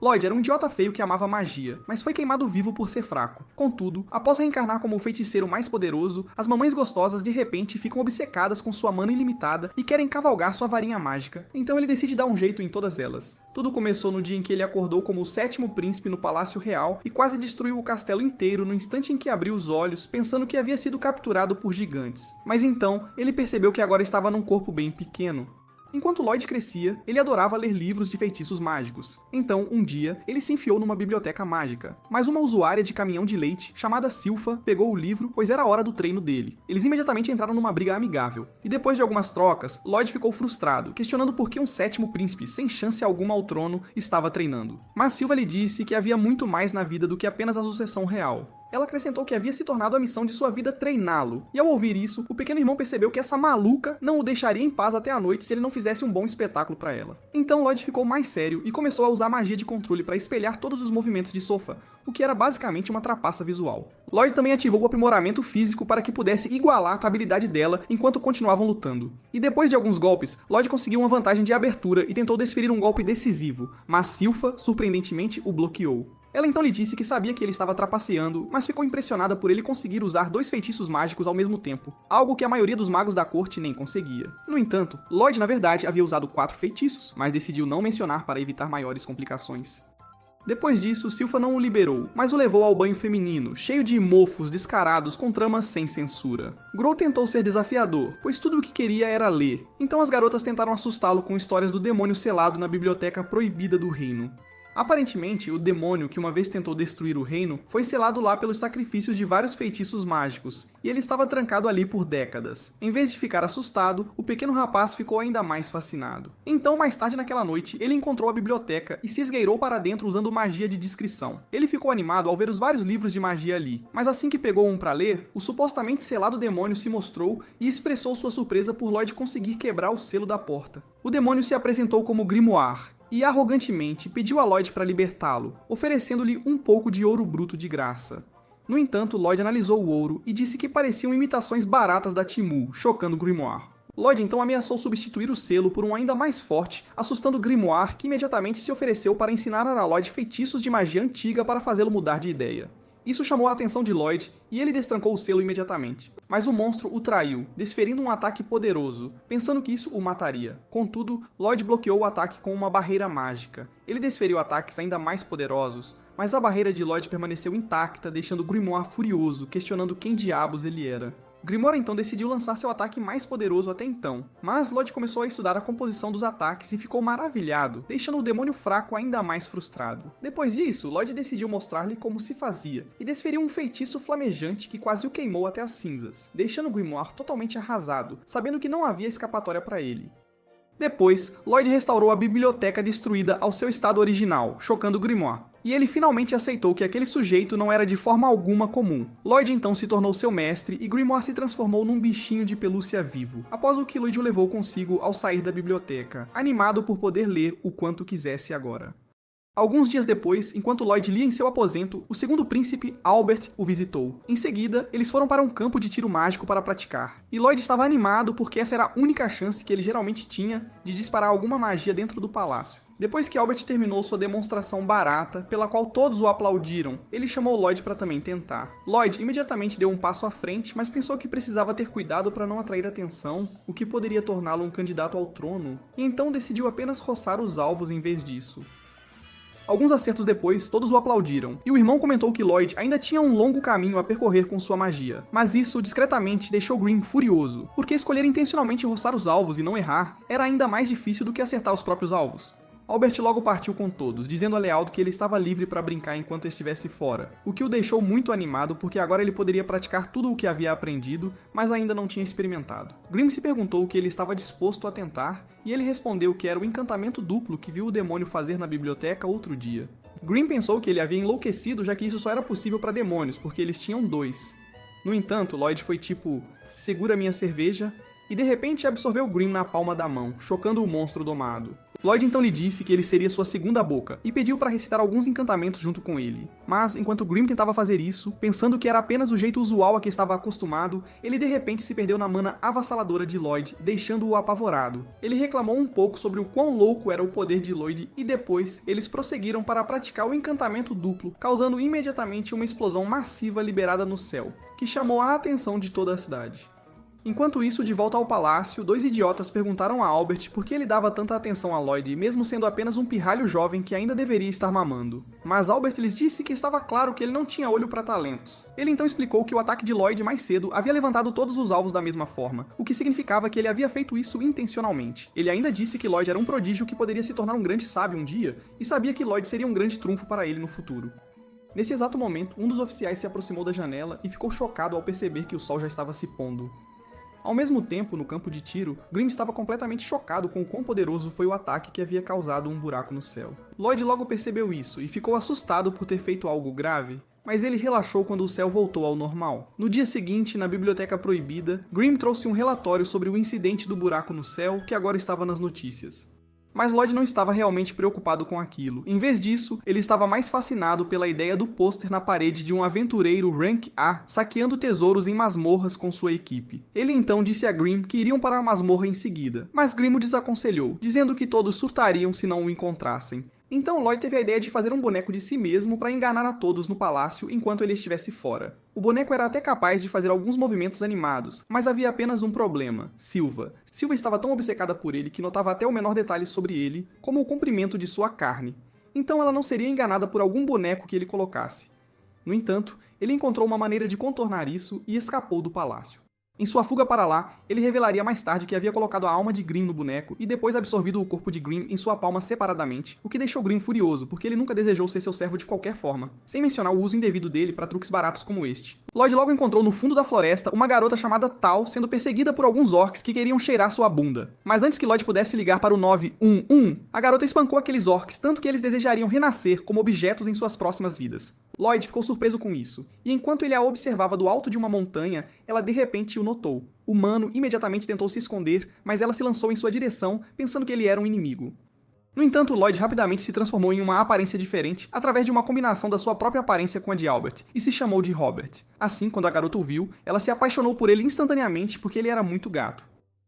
Lloyd era um idiota feio que amava magia, mas foi queimado vivo por ser fraco. Contudo, após reencarnar como o feiticeiro mais poderoso, as mamães gostosas de repente ficam obcecadas com sua mana ilimitada e querem cavalgar sua varinha mágica, então ele decide dar um jeito em todas elas. Tudo começou no dia em que ele acordou como o 7º príncipe no Palácio Real e quase destruiu o castelo inteiro no instante em que abriu os olhos, pensando que havia sido capturado por gigantes. Mas então, ele percebeu que agora estava num corpo bem pequeno. Enquanto Lloyd crescia, ele adorava ler livros de feitiços mágicos. Então, um dia, ele se enfiou numa biblioteca mágica. Mas uma usuária de caminhão de leite, chamada Silpha, pegou o livro, pois era a hora do treino dele. Eles imediatamente entraram numa briga amigável. E depois de algumas trocas, Lloyd ficou frustrado, questionando por que um 7º príncipe, sem chance alguma ao trono, estava treinando. Mas Silpha lhe disse que havia muito mais na vida do que apenas a sucessão real. Ela acrescentou que havia se tornado a missão de sua vida treiná-lo, e ao ouvir isso, o pequeno irmão percebeu que essa maluca não o deixaria em paz até a noite se ele não fizesse um bom espetáculo para ela. Então Lloyd ficou mais sério e começou a usar magia de controle para espelhar todos os movimentos de Silpha, o que era basicamente uma trapaça visual. Lloyd também ativou o aprimoramento físico para que pudesse igualar a habilidade dela enquanto continuavam lutando. E depois de alguns golpes, Lloyd conseguiu uma vantagem de abertura e tentou desferir um golpe decisivo, mas Silpha, surpreendentemente, o bloqueou. Ela então lhe disse que sabia que ele estava trapaceando, mas ficou impressionada por ele conseguir usar 2 feitiços mágicos ao mesmo tempo, algo que a maioria dos magos da corte nem conseguia. No entanto, Lloyd na verdade havia usado 4 feitiços, mas decidiu não mencionar para evitar maiores complicações. Depois disso, Silpha não o liberou, mas o levou ao banho feminino, cheio de mofos descarados com tramas sem censura. Grow tentou ser desafiador, pois tudo o que queria era ler, então as garotas tentaram assustá-lo com histórias do demônio selado na biblioteca proibida do reino. Aparentemente, o demônio que uma vez tentou destruir o reino foi selado lá pelos sacrifícios de vários feitiços mágicos, e ele estava trancado ali por décadas. Em vez de ficar assustado, o pequeno rapaz ficou ainda mais fascinado. Então, mais tarde naquela noite, ele encontrou a biblioteca e se esgueirou para dentro usando magia de descrição. Ele ficou animado ao ver os vários livros de magia ali, mas assim que pegou um para ler, o supostamente selado demônio se mostrou e expressou sua surpresa por Lloyd conseguir quebrar o selo da porta. O demônio se apresentou como Grimoire, e arrogantemente pediu a Lloyd para libertá-lo, oferecendo-lhe um pouco de ouro bruto de graça. No entanto, Lloyd analisou o ouro e disse que pareciam imitações baratas da Timu, chocando Grimoire. Lloyd então ameaçou substituir o selo por um ainda mais forte, assustando Grimoire, que imediatamente se ofereceu para ensinar a Lloyd feitiços de magia antiga para fazê-lo mudar de ideia. Isso chamou a atenção de Lloyd e ele destrancou o selo imediatamente. Mas o monstro o traiu, desferindo um ataque poderoso, pensando que isso o mataria. Contudo, Lloyd bloqueou o ataque com uma barreira mágica. Ele desferiu ataques ainda mais poderosos, mas a barreira de Lloyd permaneceu intacta, deixando Grimoire furioso, questionando quem diabos ele era. Grimoire então decidiu lançar seu ataque mais poderoso até então, mas Lloyd começou a estudar a composição dos ataques e ficou maravilhado, deixando o demônio fraco ainda mais frustrado. Depois disso, Lloyd decidiu mostrar-lhe como se fazia, e desferiu um feitiço flamejante que quase o queimou até as cinzas, deixando Grimoire totalmente arrasado, sabendo que não havia escapatória para ele. Depois, Lloyd restaurou a biblioteca destruída ao seu estado original, chocando Grimoire. E ele finalmente aceitou que aquele sujeito não era de forma alguma comum. Lloyd então se tornou seu mestre e Grimoire se transformou num bichinho de pelúcia vivo, após o que Lloyd o levou consigo ao sair da biblioteca, animado por poder ler o quanto quisesse agora. Alguns dias depois, enquanto Lloyd lia em seu aposento, o segundo príncipe, Albert, o visitou. Em seguida, eles foram para um campo de tiro mágico para praticar. E Lloyd estava animado porque essa era a única chance que ele geralmente tinha de disparar alguma magia dentro do palácio. Depois que Albert terminou sua demonstração barata, pela qual todos o aplaudiram, ele chamou Lloyd para também tentar. Lloyd imediatamente deu um passo à frente, mas pensou que precisava ter cuidado para não atrair atenção, o que poderia torná-lo um candidato ao trono, e então decidiu apenas roçar os alvos em vez disso. Alguns acertos depois, todos o aplaudiram, e o irmão comentou que Lloyd ainda tinha um longo caminho a percorrer com sua magia. Mas isso, discretamente, deixou Green furioso, porque escolher intencionalmente roçar os alvos e não errar era ainda mais difícil do que acertar os próprios alvos. Albert logo partiu com todos, dizendo a Lealdo que ele estava livre para brincar enquanto estivesse fora, o que o deixou muito animado porque agora ele poderia praticar tudo o que havia aprendido, mas ainda não tinha experimentado. Grimm se perguntou o que ele estava disposto a tentar, e ele respondeu que era o encantamento duplo que viu o demônio fazer na biblioteca outro dia. Grimm pensou que ele havia enlouquecido, já que isso só era possível para demônios, porque eles tinham 2. No entanto, Lloyd foi tipo, segura minha cerveja, e de repente absorveu Grimm na palma da mão, chocando o monstro domado. Lloyd então lhe disse que ele seria sua segunda boca, e pediu para recitar alguns encantamentos junto com ele. Mas, enquanto Grimm tentava fazer isso, pensando que era apenas o jeito usual a que estava acostumado, ele de repente se perdeu na mana avassaladora de Lloyd, deixando-o apavorado. Ele reclamou um pouco sobre o quão louco era o poder de Lloyd, e depois, eles prosseguiram para praticar o encantamento duplo, causando imediatamente uma explosão massiva liberada no céu, que chamou a atenção de toda a cidade. Enquanto isso, de volta ao palácio, dois idiotas perguntaram a Albert por que ele dava tanta atenção a Lloyd, mesmo sendo apenas um pirralho jovem que ainda deveria estar mamando. Mas Albert lhes disse que estava claro que ele não tinha olho para talentos. Ele então explicou que o ataque de Lloyd mais cedo havia levantado todos os alvos da mesma forma, o que significava que ele havia feito isso intencionalmente. Ele ainda disse que Lloyd era um prodígio que poderia se tornar um grande sábio um dia, e sabia que Lloyd seria um grande trunfo para ele no futuro. Nesse exato momento, um dos oficiais se aproximou da janela e ficou chocado ao perceber que o sol já estava se pondo. Ao mesmo tempo, no campo de tiro, Grimm estava completamente chocado com o quão poderoso foi o ataque que havia causado um buraco no céu. Lloyd logo percebeu isso e ficou assustado por ter feito algo grave, mas ele relaxou quando o céu voltou ao normal. No dia seguinte, na Biblioteca Proibida, Grimm trouxe um relatório sobre o incidente do buraco no céu que agora estava nas notícias. Mas Lloyd não estava realmente preocupado com aquilo. Em vez disso, ele estava mais fascinado pela ideia do pôster na parede de um aventureiro Rank A saqueando tesouros em masmorras com sua equipe. Ele então disse a Grimm que iriam para a masmorra em seguida, mas Grimm o desaconselhou, dizendo que todos surtariam se não o encontrassem. Então Lloyd teve a ideia de fazer um boneco de si mesmo para enganar a todos no palácio enquanto ele estivesse fora. O boneco era até capaz de fazer alguns movimentos animados, mas havia apenas um problema: Silva. Silva estava tão obcecada por ele que notava até o menor detalhe sobre ele, como o comprimento de sua carne. Então ela não seria enganada por algum boneco que ele colocasse. No entanto, ele encontrou uma maneira de contornar isso e escapou do palácio. Em sua fuga para lá, ele revelaria mais tarde que havia colocado a alma de Grimm no boneco e depois absorvido o corpo de Grimm em sua palma separadamente, o que deixou Grimm furioso, porque ele nunca desejou ser seu servo de qualquer forma, sem mencionar o uso indevido dele para truques baratos como este. Lloyd logo encontrou no fundo da floresta uma garota chamada Tal sendo perseguida por alguns orcs que queriam cheirar sua bunda. Mas antes que Lloyd pudesse ligar para o 911, a garota espancou aqueles orcs tanto que eles desejariam renascer como objetos em suas próximas vidas. Lloyd ficou surpreso com isso, e enquanto ele a observava do alto de uma montanha, ela de repente o notou. O humano imediatamente tentou se esconder, mas ela se lançou em sua direção, pensando que ele era um inimigo. No entanto, Lloyd rapidamente se transformou em uma aparência diferente através de uma combinação da sua própria aparência com a de Albert, e se chamou de Robert. Assim, quando a garota o viu, ela se apaixonou por ele instantaneamente porque ele era muito gato.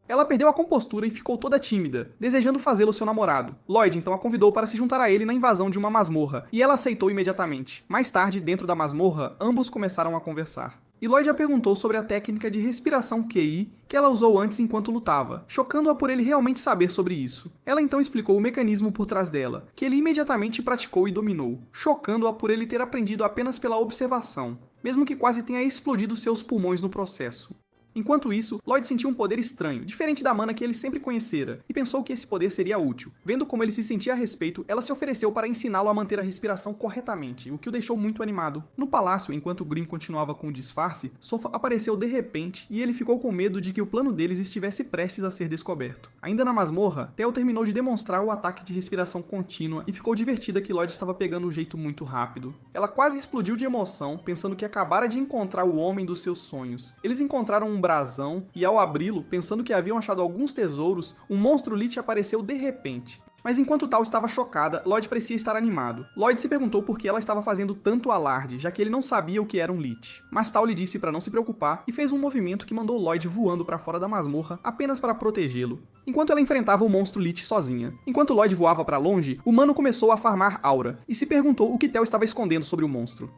Ela perdeu a compostura e ficou toda tímida, desejando fazê-lo seu namorado. Lloyd então a convidou para se juntar a ele na invasão de uma masmorra, e ela aceitou imediatamente. Mais tarde, dentro da masmorra, ambos começaram a conversar. E Lloyd a perguntou sobre a técnica de respiração QI que ela usou antes enquanto lutava, chocando-a por ele realmente saber sobre isso. Ela então explicou o mecanismo por trás dela, que ele imediatamente praticou e dominou, chocando-a por ele ter aprendido apenas pela observação, mesmo que quase tenha explodido seus pulmões no processo. Enquanto isso, Lloyd sentiu um poder estranho, diferente da mana que ele sempre conhecera, e pensou que esse poder seria útil. Vendo como ele se sentia a respeito, ela se ofereceu para ensiná-lo a manter a respiração corretamente, o que o deixou muito animado. No palácio, enquanto Grimm continuava com o disfarce, Sofa apareceu de repente e ele ficou com medo de que o plano deles estivesse prestes a ser descoberto. Ainda na masmorra, Theo terminou de demonstrar o ataque de respiração contínua e ficou divertida que Lloyd estava pegando um jeito muito rápido. Ela quase explodiu de emoção, pensando que acabara de encontrar o homem dos seus sonhos. Eles encontraram um brasão e ao abri-lo, pensando que haviam achado alguns tesouros, um monstro Lich apareceu de repente. Mas enquanto Tal estava chocada, Lloyd parecia estar animado. Lloyd se perguntou por que ela estava fazendo tanto alarde, já que ele não sabia o que era um Lich. Mas Tal lhe disse para não se preocupar e fez um movimento que mandou Lloyd voando para fora da masmorra apenas para protegê-lo, enquanto ela enfrentava o monstro Lich sozinha. Enquanto Lloyd voava para longe, o humano começou a farmar aura e se perguntou o que Theo estava escondendo sobre o monstro.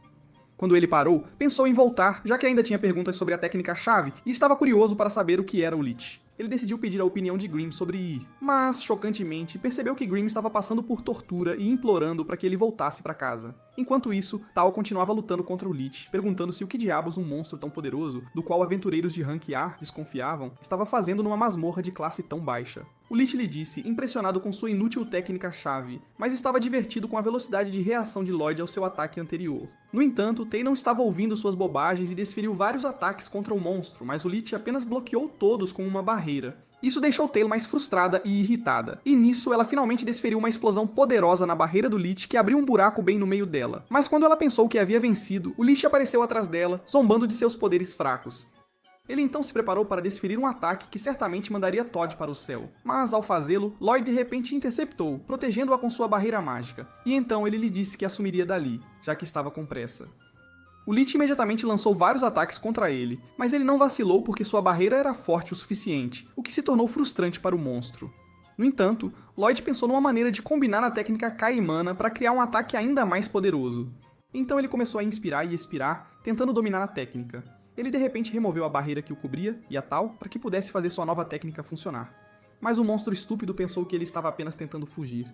Quando ele parou, pensou em voltar, já que ainda tinha perguntas sobre a técnica-chave e estava curioso para saber o que era o Lich. Ele decidiu pedir a opinião de Grimm sobre ir, mas, chocantemente, percebeu que Grimm estava passando por tortura e implorando para que ele voltasse para casa. Enquanto isso, Tal continuava lutando contra o Lich, perguntando-se o que diabos um monstro tão poderoso, do qual aventureiros de rank A desconfiavam, estava fazendo numa masmorra de classe tão baixa. O Lich lhe disse, impressionado com sua inútil técnica-chave, mas estava divertido com a velocidade de reação de Lloyd ao seu ataque anterior. No entanto, Tay não estava ouvindo suas bobagens e desferiu vários ataques contra o monstro, mas o Lich apenas bloqueou todos com uma barreira. Isso deixou Taylor mais frustrada e irritada, e nisso ela finalmente desferiu uma explosão poderosa na barreira do Lich que abriu um buraco bem no meio dela. Mas quando ela pensou que havia vencido, o Lich apareceu atrás dela, zombando de seus poderes fracos. Ele então se preparou para desferir um ataque que certamente mandaria Todd para o céu. Mas, ao fazê-lo, Lloyd de repente interceptou, protegendo-a com sua barreira mágica, e então ele lhe disse que a sumiria dali, já que estava com pressa. O Lich imediatamente lançou vários ataques contra ele, mas ele não vacilou porque sua barreira era forte o suficiente, o que se tornou frustrante para o monstro. No entanto, Lloyd pensou numa maneira de combinar a técnica Caimana para criar um ataque ainda mais poderoso. Então ele começou a inspirar e expirar, tentando dominar a técnica. Ele de repente removeu a barreira que o cobria, e a tal, para que pudesse fazer sua nova técnica funcionar. Mas o monstro estúpido pensou que ele estava apenas tentando fugir.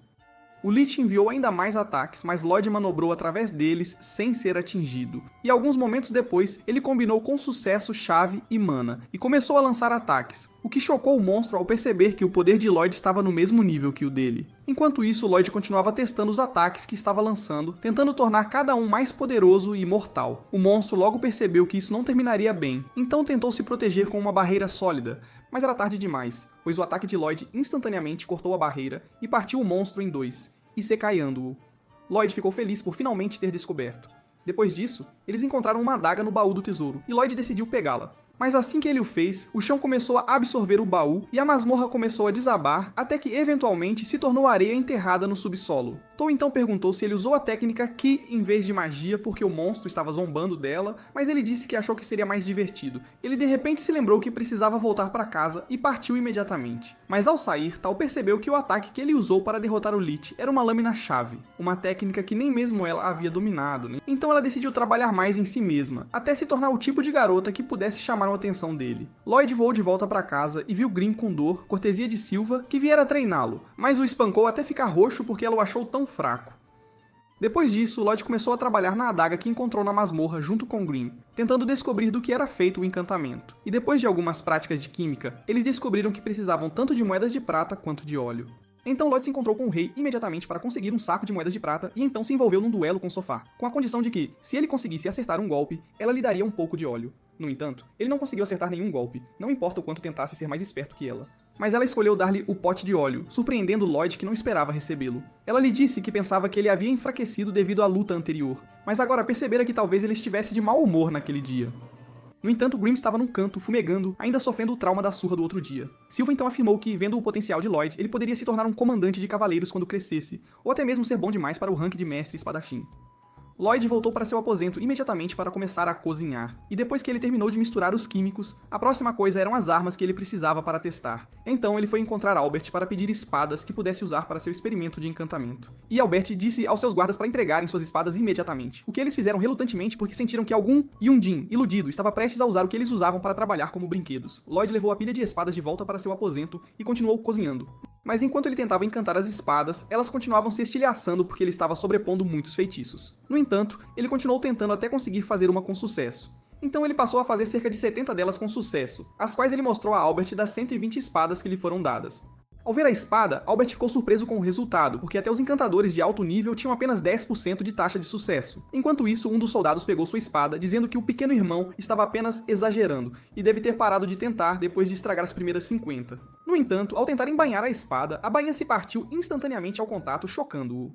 O Lich enviou ainda mais ataques, mas Lloyd manobrou através deles sem ser atingido. E alguns momentos depois, ele combinou com sucesso chave e mana, e começou a lançar ataques, o que chocou o monstro ao perceber que o poder de Lloyd estava no mesmo nível que o dele. Enquanto isso, Lloyd continuava testando os ataques que estava lançando, tentando tornar cada um mais poderoso e mortal. O monstro logo percebeu que isso não terminaria bem, então tentou se proteger com uma barreira sólida, mas era tarde demais, pois o ataque de Lloyd instantaneamente cortou a barreira e partiu o monstro em dois, isekaiando-o. Lloyd ficou feliz por finalmente ter descoberto. Depois disso, eles encontraram uma adaga no baú do tesouro, e Lloyd decidiu pegá-la. Mas assim que ele o fez, o chão começou a absorver o baú e a masmorra começou a desabar até que eventualmente se tornou areia enterrada no subsolo. Tou então perguntou se ele usou a técnica Ki em vez de magia porque o monstro estava zombando dela, mas ele disse que achou que seria mais divertido. Ele de repente se lembrou que precisava voltar para casa e partiu imediatamente. Mas ao sair, Tal percebeu que o ataque que ele usou para derrotar o Lich era uma lâmina-chave, uma técnica que nem mesmo ela havia dominado, né? Então ela decidiu trabalhar mais em si mesma, até se tornar o tipo de garota que pudesse chamar a atenção dele. Lloyd voou de volta para casa e viu Grimm com dor, cortesia de Silva, que viera treiná-lo, mas o espancou até ficar roxo porque ela o achou tão fraco. Depois disso, Lloyd começou a trabalhar na adaga que encontrou na masmorra junto com Grimm, tentando descobrir do que era feito o encantamento. E depois de algumas práticas de química, eles descobriram que precisavam tanto de moedas de prata quanto de óleo. Então Lloyd se encontrou com o rei imediatamente para conseguir um saco de moedas de prata e então se envolveu num duelo com Sofá, com a condição de que, se ele conseguisse acertar um golpe, ela lhe daria um pouco de óleo. No entanto, ele não conseguiu acertar nenhum golpe, não importa o quanto tentasse ser mais esperto que ela. Mas ela escolheu dar-lhe o pote de óleo, surpreendendo Lloyd que não esperava recebê-lo. Ela lhe disse que pensava que ele havia enfraquecido devido à luta anterior, mas agora percebera que talvez ele estivesse de mau humor naquele dia. No entanto, Grimm estava num canto, fumegando, ainda sofrendo o trauma da surra do outro dia. Silva então afirmou que, vendo o potencial de Lloyd, ele poderia se tornar um comandante de cavaleiros quando crescesse, ou até mesmo ser bom demais para o rank de mestre espadachim. Lloyd voltou para seu aposento imediatamente para começar a cozinhar, e depois que ele terminou de misturar os químicos, a próxima coisa eram as armas que ele precisava para testar. Então ele foi encontrar Albert para pedir espadas que pudesse usar para seu experimento de encantamento. E Albert disse aos seus guardas para entregarem suas espadas imediatamente, o que eles fizeram relutantemente porque sentiram que algum Yundin, iludido, estava prestes a usar o que eles usavam para trabalhar como brinquedos. Lloyd levou a pilha de espadas de volta para seu aposento e continuou cozinhando. Mas enquanto ele tentava encantar as espadas, elas continuavam se estilhaçando porque ele estava sobrepondo muitos feitiços. No entanto, ele continuou tentando até conseguir fazer uma com sucesso. Então ele passou a fazer cerca de 70 delas com sucesso, as quais ele mostrou a Albert das 120 espadas que lhe foram dadas. Ao ver a espada, Albert ficou surpreso com o resultado, porque até os encantadores de alto nível tinham apenas 10% de taxa de sucesso. Enquanto isso, um dos soldados pegou sua espada, dizendo que o pequeno irmão estava apenas exagerando, e deve ter parado de tentar depois de estragar as primeiras 50. No entanto, ao tentar embainhar a espada, a bainha se partiu instantaneamente ao contato, chocando-o.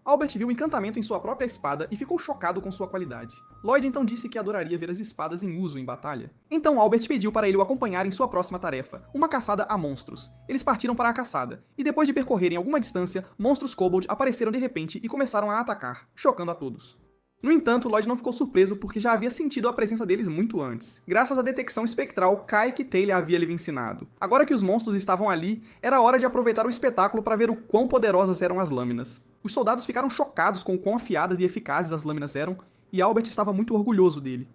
Albert viu o encantamento em sua própria espada e ficou chocado com sua qualidade. Lloyd então disse que adoraria ver as espadas em uso em batalha. Então Albert pediu para ele o acompanhar em sua próxima tarefa, uma caçada a monstros. Eles partiram para a caçada, e depois de percorrerem alguma distância, monstros kobold apareceram de repente e começaram a atacar, chocando a todos. No entanto, Lloyd não ficou surpreso porque já havia sentido a presença deles muito antes, graças à detecção espectral Kai que Taylor havia lhe ensinado. Agora que os monstros estavam ali, era hora de aproveitar o espetáculo para ver o quão poderosas eram as lâminas. Os soldados ficaram chocados com o quão afiadas e eficazes as lâminas eram, e Albert estava muito orgulhoso dele.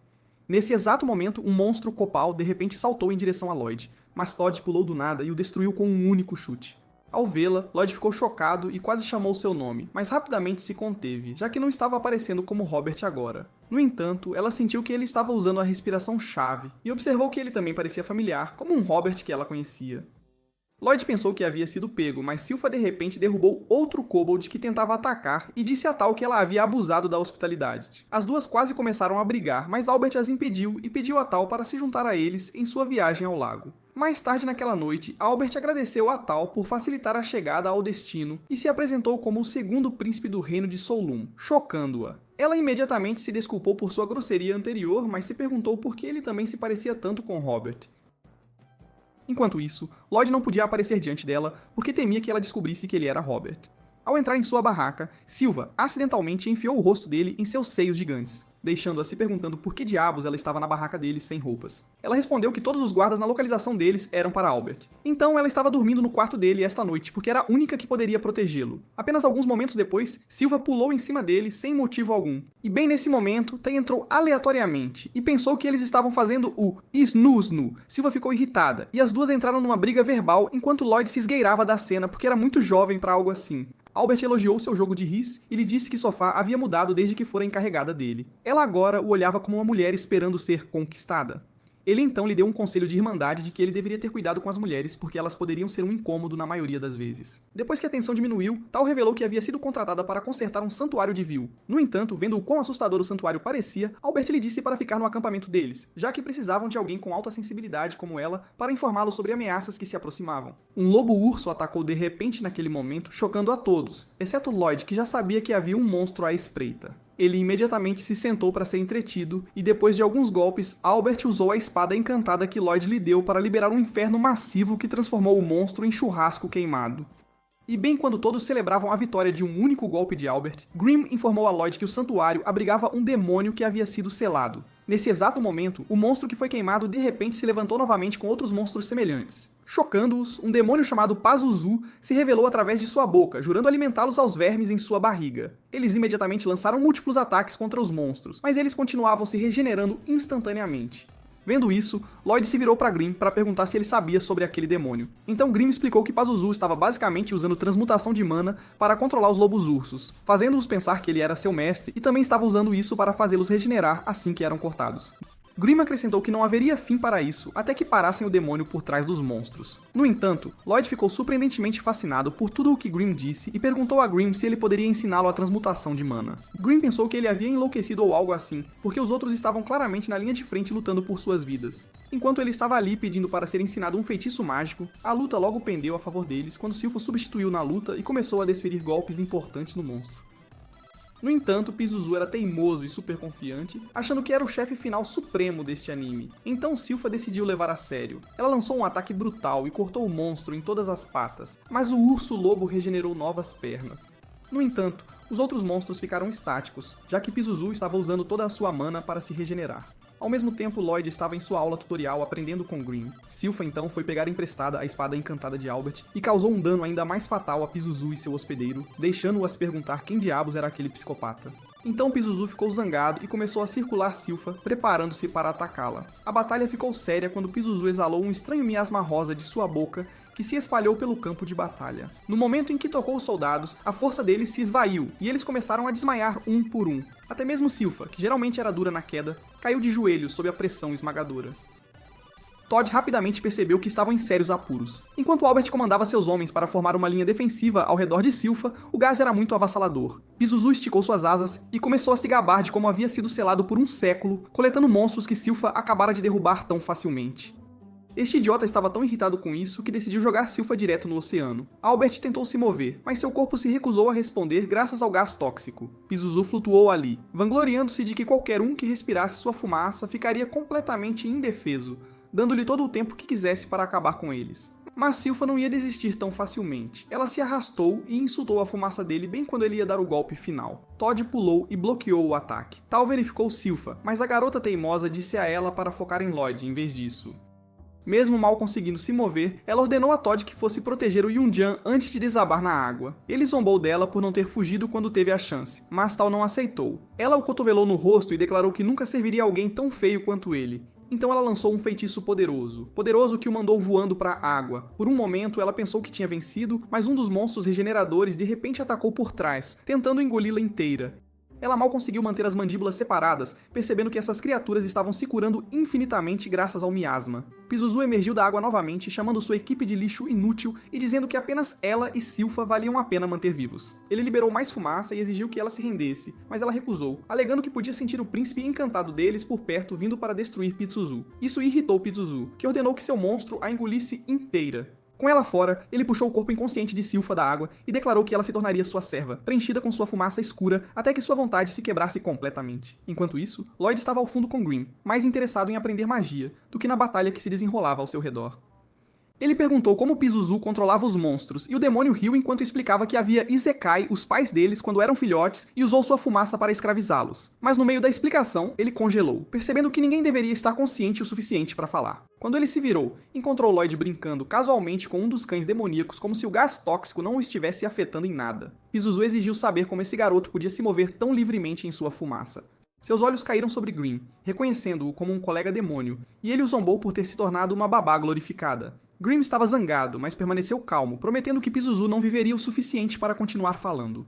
Nesse exato momento, um monstro copal de repente saltou em direção a Lloyd, mas Todd pulou do nada e o destruiu com um único chute. Ao vê-la, Lloyd ficou chocado e quase chamou seu nome, mas rapidamente se conteve, já que não estava aparecendo como Robert agora. No entanto, ela sentiu que ele estava usando a respiração chave, e observou que ele também parecia familiar, como um Robert que ela conhecia. Lloyd pensou que havia sido pego, mas Silva de repente derrubou outro kobold que tentava atacar e disse a Tal que ela havia abusado da hospitalidade. As duas quase começaram a brigar, mas Albert as impediu e pediu a Tal para se juntar a eles em sua viagem ao lago. Mais tarde naquela noite, Albert agradeceu a Tal por facilitar a chegada ao destino e se apresentou como o segundo príncipe do reino de Solum, chocando-a. Ela imediatamente se desculpou por sua grosseria anterior, mas se perguntou por que ele também se parecia tanto com Robert. Enquanto isso, Lloyd não podia aparecer diante dela porque temia que ela descobrisse que ele era Robert. Ao entrar em sua barraca, Silva acidentalmente enfiou o rosto dele em seus seios gigantes, deixando-a se perguntando por que diabos ela estava na barraca deles sem roupas. Ela respondeu que todos os guardas na localização deles eram para Albert. Então ela estava dormindo no quarto dele esta noite, porque era a única que poderia protegê-lo. Apenas alguns momentos depois, Silva pulou em cima dele sem motivo algum. E bem nesse momento, Tay entrou aleatoriamente e pensou que eles estavam fazendo o snoo-snoo. Silva ficou irritada, e as duas entraram numa briga verbal enquanto Lloyd se esgueirava da cena porque era muito jovem para algo assim. Albert elogiou seu jogo de riz e lhe disse que Sofá havia mudado desde que fora encarregada dele. Ela agora o olhava como uma mulher esperando ser conquistada. Ele então lhe deu um conselho de irmandade de que ele deveria ter cuidado com as mulheres porque elas poderiam ser um incômodo na maioria das vezes. Depois que a tensão diminuiu, Tal revelou que havia sido contratada para consertar um santuário de Vil. No entanto, vendo o quão assustador o santuário parecia, Albert lhe disse para ficar no acampamento deles, já que precisavam de alguém com alta sensibilidade como ela para informá-lo sobre ameaças que se aproximavam. Um lobo-urso atacou de repente naquele momento, chocando a todos, exceto Lloyd, que já sabia que havia um monstro à espreita. Ele imediatamente se sentou para ser entretido, e depois de alguns golpes, Albert usou a espada encantada que Lloyd lhe deu para liberar um inferno massivo que transformou o monstro em churrasco queimado. E bem quando todos celebravam a vitória de um único golpe de Albert, Grimm informou a Lloyd que o santuário abrigava um demônio que havia sido selado. Nesse exato momento, o monstro que foi queimado de repente se levantou novamente com outros monstros semelhantes. Chocando-os, um demônio chamado Pazuzu se revelou através de sua boca, jurando alimentá-los aos vermes em sua barriga. Eles imediatamente lançaram múltiplos ataques contra os monstros, mas eles continuavam se regenerando instantaneamente. Vendo isso, Lloyd se virou para Grimm para perguntar se ele sabia sobre aquele demônio. Então Grimm explicou que Pazuzu estava basicamente usando transmutação de mana para controlar os lobos-ursos, fazendo-os pensar que ele era seu mestre e também estava usando isso para fazê-los regenerar assim que eram cortados. Grimm acrescentou que não haveria fim para isso até que parassem o demônio por trás dos monstros. No entanto, Lloyd ficou surpreendentemente fascinado por tudo o que Grimm disse e perguntou a Grimm se ele poderia ensiná-lo a transmutação de mana. Grimm pensou que ele havia enlouquecido ou algo assim, porque os outros estavam claramente na linha de frente lutando por suas vidas. Enquanto ele estava ali pedindo para ser ensinado um feitiço mágico, a luta logo pendeu a favor deles quando Silpho substituiu na luta e começou a desferir golpes importantes no monstro. No entanto, Pazuzu era teimoso e super confiante, achando que era o chefe final supremo deste anime. Então Silpha decidiu levar a sério. Ela lançou um ataque brutal e cortou o monstro em todas as patas, mas o urso-lobo regenerou novas pernas. No entanto, os outros monstros ficaram estáticos, já que Pazuzu estava usando toda a sua mana para se regenerar. Ao mesmo tempo, Lloyd estava em sua aula tutorial aprendendo com Grimm. Silpha então foi pegar emprestada a espada encantada de Albert e causou um dano ainda mais fatal a Pazuzu e seu hospedeiro, deixando-o a se perguntar quem diabos era aquele psicopata. Então Pazuzu ficou zangado e começou a circular Silpha, preparando-se para atacá-la. A batalha ficou séria quando Pazuzu exalou um estranho miasma rosa de sua boca que se espalhou pelo campo de batalha. No momento em que tocou os soldados, a força deles se esvaiu e eles começaram a desmaiar um por um. Até mesmo Silpha, que geralmente era dura na queda, caiu de joelhos sob a pressão esmagadora. Todd rapidamente percebeu que estavam em sérios apuros. Enquanto Albert comandava seus homens para formar uma linha defensiva ao redor de Silpha, o gás era muito avassalador. Pazuzu esticou suas asas e começou a se gabar de como havia sido selado por um século, coletando monstros que Silpha acabara de derrubar tão facilmente. Este idiota estava tão irritado com isso que decidiu jogar Silpha direto no oceano. Albert tentou se mover, mas seu corpo se recusou a responder graças ao gás tóxico. Pazuzu flutuou ali, vangloriando-se de que qualquer um que respirasse sua fumaça ficaria completamente indefeso, dando-lhe todo o tempo que quisesse para acabar com eles. Mas Silpha não ia desistir tão facilmente. Ela se arrastou e insultou a fumaça dele bem quando ele ia dar o golpe final. Todd pulou e bloqueou o ataque. Tal verificou Silpha, mas a garota teimosa disse a ela para focar em Lloyd em vez disso. Mesmo mal conseguindo se mover, ela ordenou a Todd que fosse proteger o Yunjian antes de desabar na água. Ele zombou dela por não ter fugido quando teve a chance, mas Tal não aceitou. Ela o cotovelou no rosto e declarou que nunca serviria a alguém tão feio quanto ele. Então ela lançou um feitiço poderoso que o mandou voando para a água. Por um momento ela pensou que tinha vencido, mas um dos monstros regeneradores de repente atacou por trás, tentando engoli-la inteira. ela mal conseguiu manter as mandíbulas separadas, percebendo que essas criaturas estavam se curando infinitamente graças ao miasma. Pazuzu emergiu da água novamente, chamando sua equipe de lixo inútil e dizendo que apenas ela e Silpha valiam a pena manter vivos. Ele liberou mais fumaça e exigiu que ela se rendesse, mas ela recusou, alegando que podia sentir o príncipe encantado deles por perto vindo para destruir Pazuzu. Isso irritou Pazuzu, que ordenou que seu monstro a engolisse inteira. Com ela fora, ele puxou o corpo inconsciente de Silpha da água e declarou que ela se tornaria sua serva, preenchida com sua fumaça escura até que sua vontade se quebrasse completamente. Enquanto isso, Lloyd estava ao fundo com Grimm, mais interessado em aprender magia do que na batalha que se desenrolava ao seu redor. Ele perguntou como Pazuzu controlava os monstros, e o demônio riu enquanto explicava que havia Isekai, os pais deles, quando eram filhotes, e usou sua fumaça para escravizá-los. Mas no meio da explicação, ele congelou, percebendo que ninguém deveria estar consciente o suficiente para falar. Quando ele se virou, encontrou Lloyd brincando casualmente com um dos cães demoníacos como se o gás tóxico não o estivesse afetando em nada. Pazuzu exigiu saber como esse garoto podia se mover tão livremente em sua fumaça. Seus olhos caíram sobre Grimm, reconhecendo-o como um colega demônio, e ele o zombou por ter se tornado uma babá glorificada. Grimm estava zangado, mas permaneceu calmo, prometendo que Pazuzu não viveria o suficiente para continuar falando.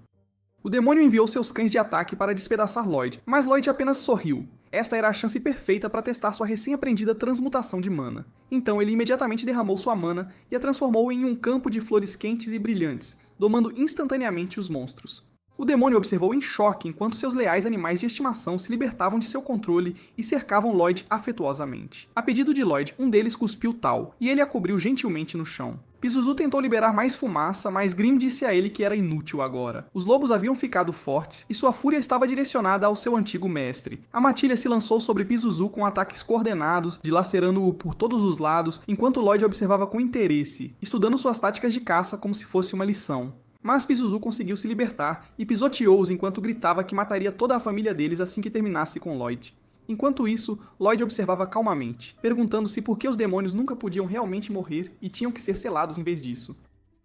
O demônio enviou seus cães de ataque para despedaçar Lloyd, mas Lloyd apenas sorriu. Esta era a chance perfeita para testar sua recém-aprendida transmutação de mana. Então ele imediatamente derramou sua mana e a transformou em um campo de flores quentes e brilhantes, domando instantaneamente os monstros. O demônio observou em choque enquanto seus leais animais de estimação se libertavam de seu controle e cercavam Lloyd afetuosamente. A pedido de Lloyd, um deles cuspiu Tal, e ele a cobriu gentilmente no chão. Pazuzu tentou liberar mais fumaça, mas Grimm disse a ele que era inútil agora. Os lobos haviam ficado fortes e sua fúria estava direcionada ao seu antigo mestre. A matilha se lançou sobre Pazuzu com ataques coordenados, dilacerando-o por todos os lados, enquanto Lloyd observava com interesse, estudando suas táticas de caça como se fosse uma lição. Mas Pazuzu conseguiu se libertar e pisoteou-os enquanto gritava que mataria toda a família deles assim que terminasse com Lloyd. Enquanto isso, Lloyd observava calmamente, perguntando-se por que os demônios nunca podiam realmente morrer e tinham que ser selados em vez disso.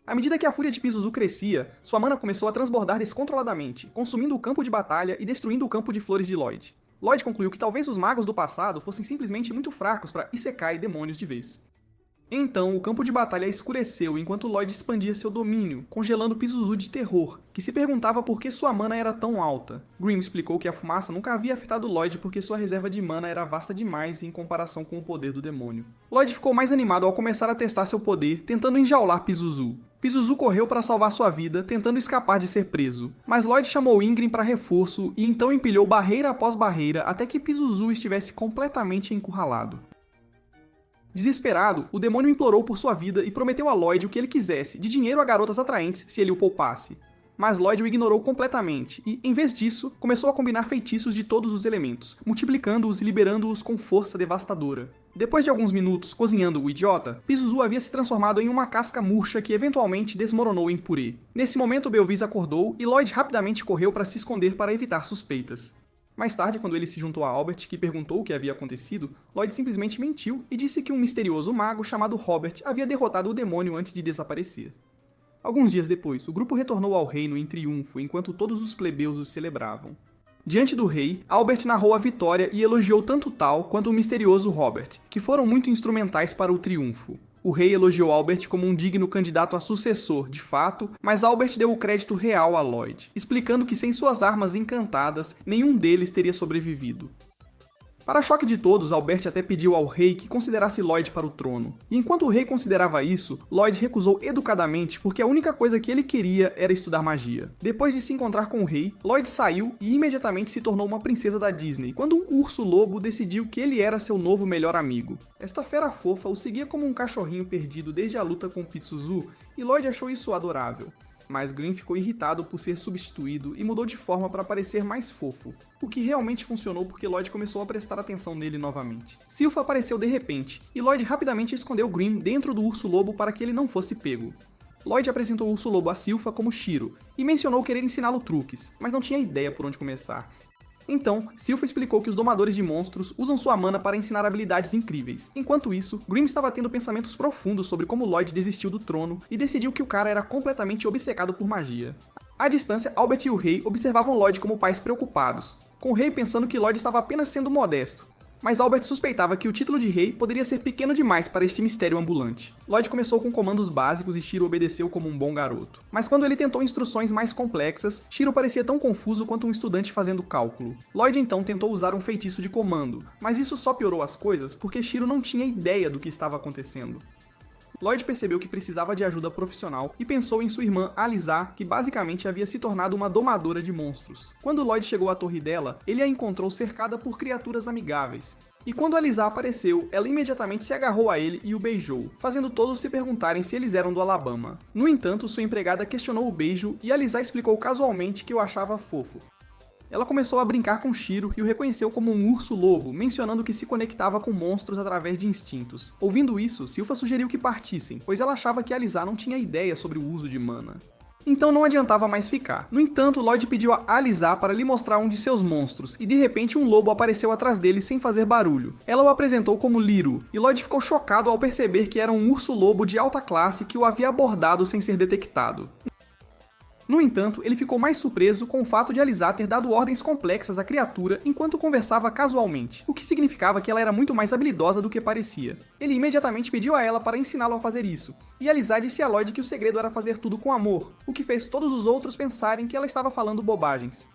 À medida que a fúria de Pazuzu crescia, sua mana começou a transbordar descontroladamente, consumindo o campo de batalha e destruindo o campo de flores de Lloyd. Lloyd concluiu que talvez os magos do passado fossem simplesmente muito fracos para Isekai demônios de vez. Então, o campo de batalha escureceu enquanto Lloyd expandia seu domínio, congelando Pazuzu de terror, que se perguntava por que sua mana era tão alta. Grimm explicou que a fumaça nunca havia afetado Lloyd porque sua reserva de mana era vasta demais em comparação com o poder do demônio. Lloyd ficou mais animado ao começar a testar seu poder, tentando enjaular Pazuzu. Pazuzu correu para salvar sua vida, tentando escapar de ser preso. Mas Lloyd chamou Ingrid para reforço e então empilhou barreira após barreira até que Pazuzu estivesse completamente encurralado. Desesperado, o demônio implorou por sua vida e prometeu a Lloyd o que ele quisesse, de dinheiro a garotas atraentes se ele o poupasse. Mas Lloyd o ignorou completamente e, em vez disso, começou a combinar feitiços de todos os elementos, multiplicando-os e liberando-os com força devastadora. Depois de alguns minutos cozinhando o idiota, Pazuzu havia se transformado em uma casca murcha que eventualmente desmoronou em purê. Nesse momento Belvis acordou e Lloyd rapidamente correu para se esconder para evitar suspeitas. Mais tarde, quando ele se juntou a Albert, que perguntou o que havia acontecido, Lloyd simplesmente mentiu e disse que um misterioso mago chamado Robert havia derrotado o demônio antes de desaparecer. Alguns dias depois, o grupo retornou ao reino em triunfo enquanto todos os plebeus o celebravam. Diante do rei, Albert narrou a vitória e elogiou tanto Tal quanto o misterioso Robert, que foram muito instrumentais para o triunfo. O rei elogiou Albert como um digno candidato a sucessor, de fato, mas Albert deu o crédito real a Lloyd, explicando que sem suas armas encantadas, nenhum deles teria sobrevivido. Para choque de todos, Albert até pediu ao rei que considerasse Lloyd para o trono. E enquanto o rei considerava isso, Lloyd recusou educadamente porque a única coisa que ele queria era estudar magia. Depois de se encontrar com o rei, Lloyd saiu e imediatamente se tornou uma princesa da Disney, quando um urso-lobo decidiu que ele era seu novo melhor amigo. Esta fera fofa o seguia como um cachorrinho perdido desde a luta com Pazuzu, e Lloyd achou isso adorável. Mas Grimm ficou irritado por ser substituído e mudou de forma para parecer mais fofo, o que realmente funcionou porque Lloyd começou a prestar atenção nele novamente. Silpha apareceu de repente, e Lloyd rapidamente escondeu Grimm dentro do urso-lobo para que ele não fosse pego. Lloyd apresentou o urso-lobo a Silpha como Shiro, e mencionou querer ensiná-lo truques, mas não tinha ideia por onde começar. Então, Silpha explicou que os domadores de monstros usam sua mana para ensinar habilidades incríveis. Enquanto isso, Grimm estava tendo pensamentos profundos sobre como Lloyd desistiu do trono e decidiu que o cara era completamente obcecado por magia. À distância, Albert e o rei observavam Lloyd como pais preocupados, com o rei pensando que Lloyd estava apenas sendo modesto. Mas Albert suspeitava que o título de rei poderia ser pequeno demais para este mistério ambulante. Lloyd começou com comandos básicos e Shiro obedeceu como um bom garoto. Mas quando ele tentou instruções mais complexas, Shiro parecia tão confuso quanto um estudante fazendo cálculo. Lloyd então tentou usar um feitiço de comando, mas isso só piorou as coisas porque Shiro não tinha ideia do que estava acontecendo. Lloyd percebeu que precisava de ajuda profissional e pensou em sua irmã Alizar, que basicamente havia se tornado uma domadora de monstros. Quando Lloyd chegou à torre dela, ele a encontrou cercada por criaturas amigáveis. E quando Alizar apareceu, ela imediatamente se agarrou a ele e o beijou, fazendo todos se perguntarem se eles eram do Alabama. No entanto, sua empregada questionou o beijo e Alizar explicou casualmente que o achava fofo. Ela começou a brincar com Shiro e o reconheceu como um urso-lobo, mencionando que se conectava com monstros através de instintos. Ouvindo isso, Silpha sugeriu que partissem, pois ela achava que Alizar não tinha ideia sobre o uso de mana. Então não adiantava mais ficar. No entanto, Lloyd pediu a Alizar para lhe mostrar um de seus monstros, e de repente um lobo apareceu atrás dele sem fazer barulho. Ela o apresentou como Liru, e Lloyd ficou chocado ao perceber que era um urso-lobo de alta classe que o havia abordado sem ser detectado. No entanto, ele ficou mais surpreso com o fato de Alizar ter dado ordens complexas à criatura enquanto conversava casualmente, o que significava que ela era muito mais habilidosa do que parecia. Ele imediatamente pediu a ela para ensiná-lo a fazer isso, e Alizar disse a Lloyd que o segredo era fazer tudo com amor, o que fez todos os outros pensarem que ela estava falando bobagens.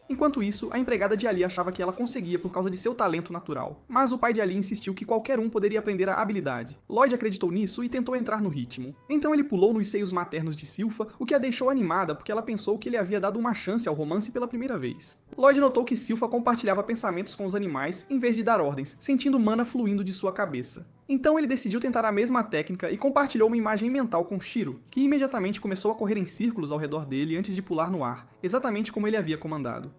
Enquanto isso, a empregada de Ali achava que ela conseguia por causa de seu talento natural. Mas o pai de Ali insistiu que qualquer um poderia aprender a habilidade. Lloyd acreditou nisso e tentou entrar no ritmo. Então ele pulou nos seios maternos de Silpha, o que a deixou animada porque ela pensou que ele havia dado uma chance ao romance pela primeira vez. Lloyd notou que Silpha compartilhava pensamentos com os animais em vez de dar ordens, sentindo mana fluindo de sua cabeça. Então ele decidiu tentar a mesma técnica e compartilhou uma imagem mental com Shiro, que imediatamente começou a correr em círculos ao redor dele antes de pular no ar, exatamente como ele havia comandado.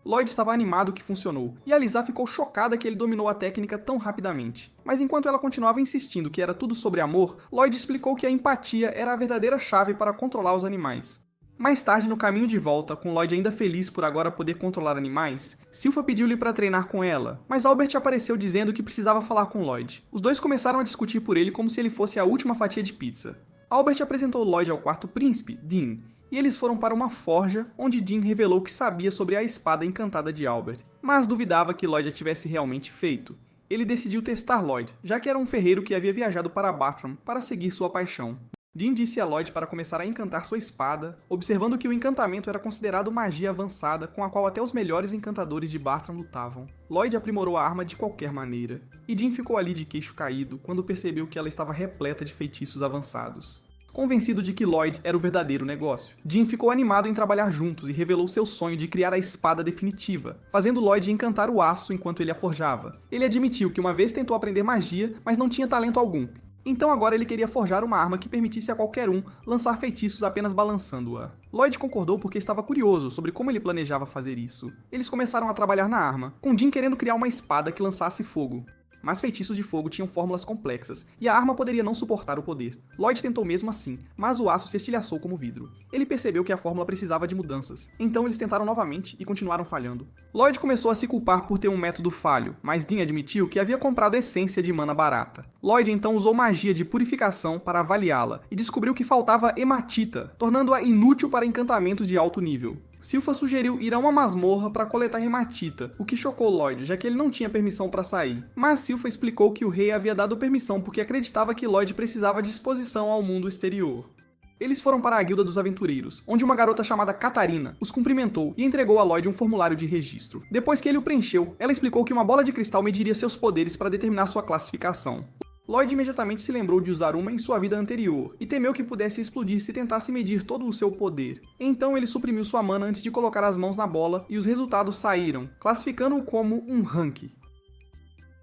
Lloyd estava animado que funcionou, e Alizar ficou chocada que ele dominou a técnica tão rapidamente. Mas enquanto ela continuava insistindo que era tudo sobre amor, Lloyd explicou que a empatia era a verdadeira chave para controlar os animais. Mais tarde, no caminho de volta, com Lloyd ainda feliz por agora poder controlar animais, Silpha pediu-lhe para treinar com ela, mas Albert apareceu dizendo que precisava falar com Lloyd. Os dois começaram a discutir por ele como se ele fosse a última fatia de pizza. Albert apresentou Lloyd ao quarto príncipe, Dean, e eles foram para uma forja, onde Dean revelou que sabia sobre a espada encantada de Albert, mas duvidava que Lloyd a tivesse realmente feito. Ele decidiu testar Lloyd, já que era um ferreiro que havia viajado para Bartram para seguir sua paixão. Dean disse a Lloyd para começar a encantar sua espada, observando que o encantamento era considerado magia avançada com a qual até os melhores encantadores de Bartram lutavam. Lloyd aprimorou a arma de qualquer maneira, e Dean ficou ali de queixo caído quando percebeu que ela estava repleta de feitiços avançados. Convencido de que Lloyd era o verdadeiro negócio, Dean ficou animado em trabalhar juntos e revelou seu sonho de criar a espada definitiva, fazendo Lloyd encantar o aço enquanto ele a forjava. Ele admitiu que uma vez tentou aprender magia, mas não tinha talento algum. Então agora ele queria forjar uma arma que permitisse a qualquer um lançar feitiços apenas balançando-a. Lloyd concordou porque estava curioso sobre como ele planejava fazer isso. Eles começaram a trabalhar na arma, com Dean querendo criar uma espada que lançasse fogo. Mas feitiços de fogo tinham fórmulas complexas, e a arma poderia não suportar o poder. Lloyd tentou mesmo assim, mas o aço se estilhaçou como vidro. Ele percebeu que a fórmula precisava de mudanças, então eles tentaram novamente e continuaram falhando. Lloyd começou a se culpar por ter um método falho, mas Dean admitiu que havia comprado essência de mana barata. Lloyd então usou magia de purificação para avaliá-la, e descobriu que faltava hematita, tornando-a inútil para encantamentos de alto nível. Silpha sugeriu ir a uma masmorra para coletar hematita, o que chocou Lloyd, já que ele não tinha permissão para sair. Mas Silpha explicou que o rei havia dado permissão porque acreditava que Lloyd precisava de exposição ao mundo exterior. Eles foram para a Guilda dos Aventureiros, onde uma garota chamada Catarina os cumprimentou e entregou a Lloyd um formulário de registro. Depois que ele o preencheu, ela explicou que uma bola de cristal mediria seus poderes para determinar sua classificação. Lloyd imediatamente se lembrou de usar uma em sua vida anterior, e temeu que pudesse explodir se tentasse medir todo o seu poder. Então ele suprimiu sua mana antes de colocar as mãos na bola, e os resultados saíram, classificando-o como um rank.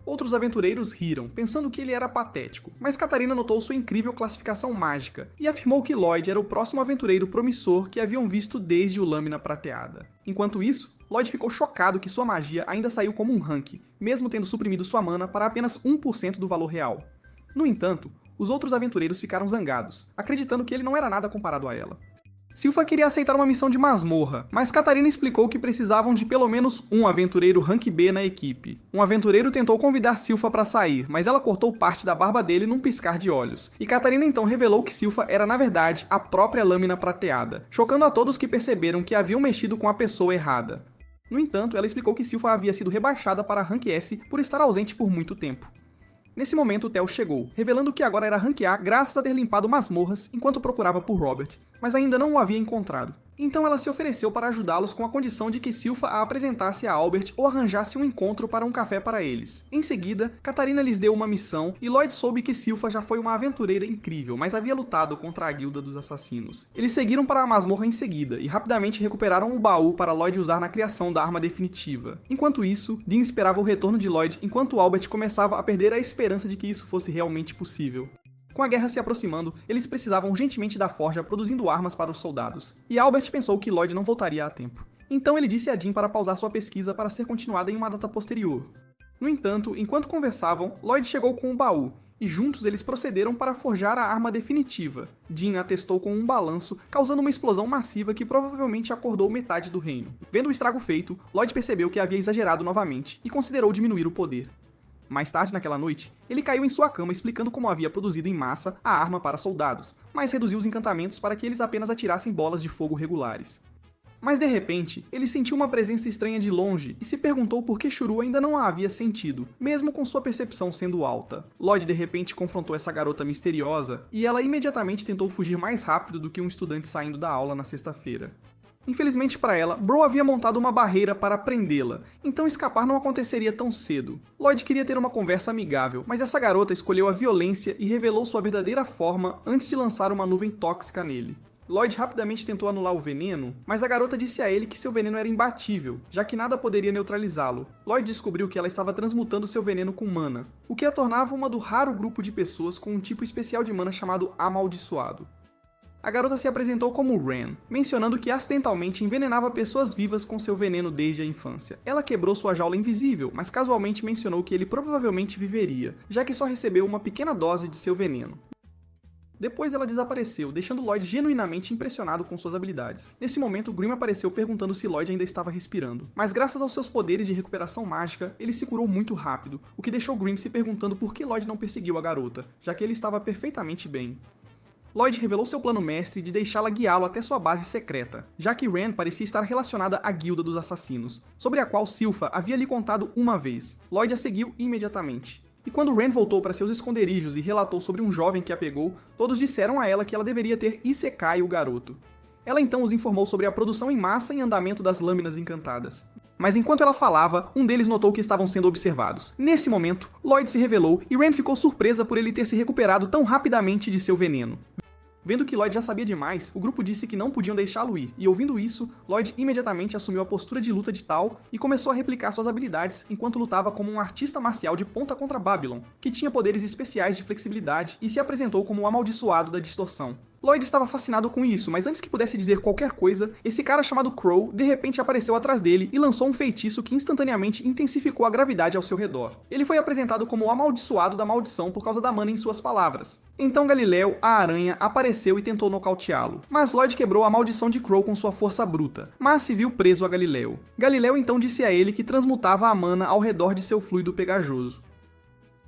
Outros aventureiros riram, pensando que ele era patético, mas Catarina notou sua incrível classificação mágica, e afirmou que Lloyd era o próximo aventureiro promissor que haviam visto desde o Lâmina Prateada. Enquanto isso, Lloyd ficou chocado que sua magia ainda saiu como um rank, mesmo tendo suprimido sua mana para apenas 1% do valor real. No entanto, os outros aventureiros ficaram zangados, acreditando que ele não era nada comparado a ela. Silpha queria aceitar uma missão de masmorra, mas Catarina explicou que precisavam de pelo menos um aventureiro rank B na equipe. Um aventureiro tentou convidar Silpha para sair, mas ela cortou parte da barba dele num piscar de olhos, e Catarina então revelou que Silpha era na verdade a própria Lâmina Prateada, chocando a todos que perceberam que haviam mexido com a pessoa errada. No entanto, ela explicou que Silpha havia sido rebaixada para a Rank S por estar ausente por muito tempo. Nesse momento, Theo chegou, revelando que agora era Rank A graças a ter limpado masmorras enquanto procurava por Robert, mas ainda não o havia encontrado. Então ela se ofereceu para ajudá-los com a condição de que Silpha a apresentasse a Albert ou arranjasse um encontro para um café para eles. Em seguida, Catarina lhes deu uma missão e Lloyd soube que Silpha já foi uma aventureira incrível, mas havia lutado contra a Guilda dos Assassinos. Eles seguiram para a masmorra em seguida e rapidamente recuperaram o baú para Lloyd usar na criação da arma definitiva. Enquanto isso, Dean esperava o retorno de Lloyd enquanto Albert começava a perder a esperança de que isso fosse realmente possível. Com a guerra se aproximando, eles precisavam urgentemente da forja produzindo armas para os soldados, e Albert pensou que Lloyd não voltaria a tempo. Então ele disse a Dean para pausar sua pesquisa para ser continuada em uma data posterior. No entanto, enquanto conversavam, Lloyd chegou com um baú, e juntos eles procederam para forjar a arma definitiva. Dean a testou com um balanço, causando uma explosão massiva que provavelmente acordou metade do reino. Vendo o estrago feito, Lloyd percebeu que havia exagerado novamente, e considerou diminuir o poder. Mais tarde naquela noite, ele caiu em sua cama explicando como havia produzido em massa a arma para soldados, mas reduziu os encantamentos para que eles apenas atirassem bolas de fogo regulares. Mas de repente, ele sentiu uma presença estranha de longe e se perguntou por que Shuru ainda não a havia sentido, mesmo com sua percepção sendo alta. Lloyd de repente confrontou essa garota misteriosa e ela imediatamente tentou fugir mais rápido do que um estudante saindo da aula na sexta-feira. Infelizmente para ela, Bro havia montado uma barreira para prendê-la, então escapar não aconteceria tão cedo. Lloyd queria ter uma conversa amigável, mas essa garota escolheu a violência e revelou sua verdadeira forma antes de lançar uma nuvem tóxica nele. Lloyd rapidamente tentou anular o veneno, mas a garota disse a ele que seu veneno era imbatível, já que nada poderia neutralizá-lo. Lloyd descobriu que ela estava transmutando seu veneno com mana, o que a tornava uma do raro grupo de pessoas com um tipo especial de mana chamado Amaldiçoado. A garota se apresentou como Ren, mencionando que acidentalmente envenenava pessoas vivas com seu veneno desde a infância. Ela quebrou sua jaula invisível, mas casualmente mencionou que ele provavelmente viveria, já que só recebeu uma pequena dose de seu veneno. Depois ela desapareceu, deixando Lloyd genuinamente impressionado com suas habilidades. Nesse momento, Grimm apareceu perguntando se Lloyd ainda estava respirando. Mas graças aos seus poderes de recuperação mágica, ele se curou muito rápido, o que deixou Grimm se perguntando por que Lloyd não perseguiu a garota, já que ele estava perfeitamente bem. Lloyd revelou seu plano mestre de deixá-la guiá-lo até sua base secreta, já que Ren parecia estar relacionada à Guilda dos Assassinos, sobre a qual Silpha havia lhe contado uma vez. Lloyd a seguiu imediatamente. E quando Ren voltou para seus esconderijos e relatou sobre um jovem que a pegou, todos disseram a ela que ela deveria ter isekai o garoto. Ela então os informou sobre a produção em massa e andamento das lâminas encantadas. Mas enquanto ela falava, um deles notou que estavam sendo observados. Nesse momento, Lloyd se revelou e Ren ficou surpresa por ele ter se recuperado tão rapidamente de seu veneno. Vendo que Lloyd já sabia demais, o grupo disse que não podiam deixá-lo ir, e ouvindo isso, Lloyd imediatamente assumiu a postura de luta de Tal e começou a replicar suas habilidades enquanto lutava como um artista marcial de ponta contra Babylon, que tinha poderes especiais de flexibilidade e se apresentou como o amaldiçoado da distorção. Lloyd estava fascinado com isso, mas antes que pudesse dizer qualquer coisa, esse cara chamado Crow de repente apareceu atrás dele e lançou um feitiço que instantaneamente intensificou a gravidade ao seu redor. Ele foi apresentado como o amaldiçoado da maldição por causa da mana em suas palavras. Então Galileu, a aranha, apareceu e tentou nocauteá-lo, mas Lloyd quebrou a maldição de Crow com sua força bruta, mas se viu preso a Galileu. Galileu então disse a ele que transmutava a mana ao redor de seu fluido pegajoso.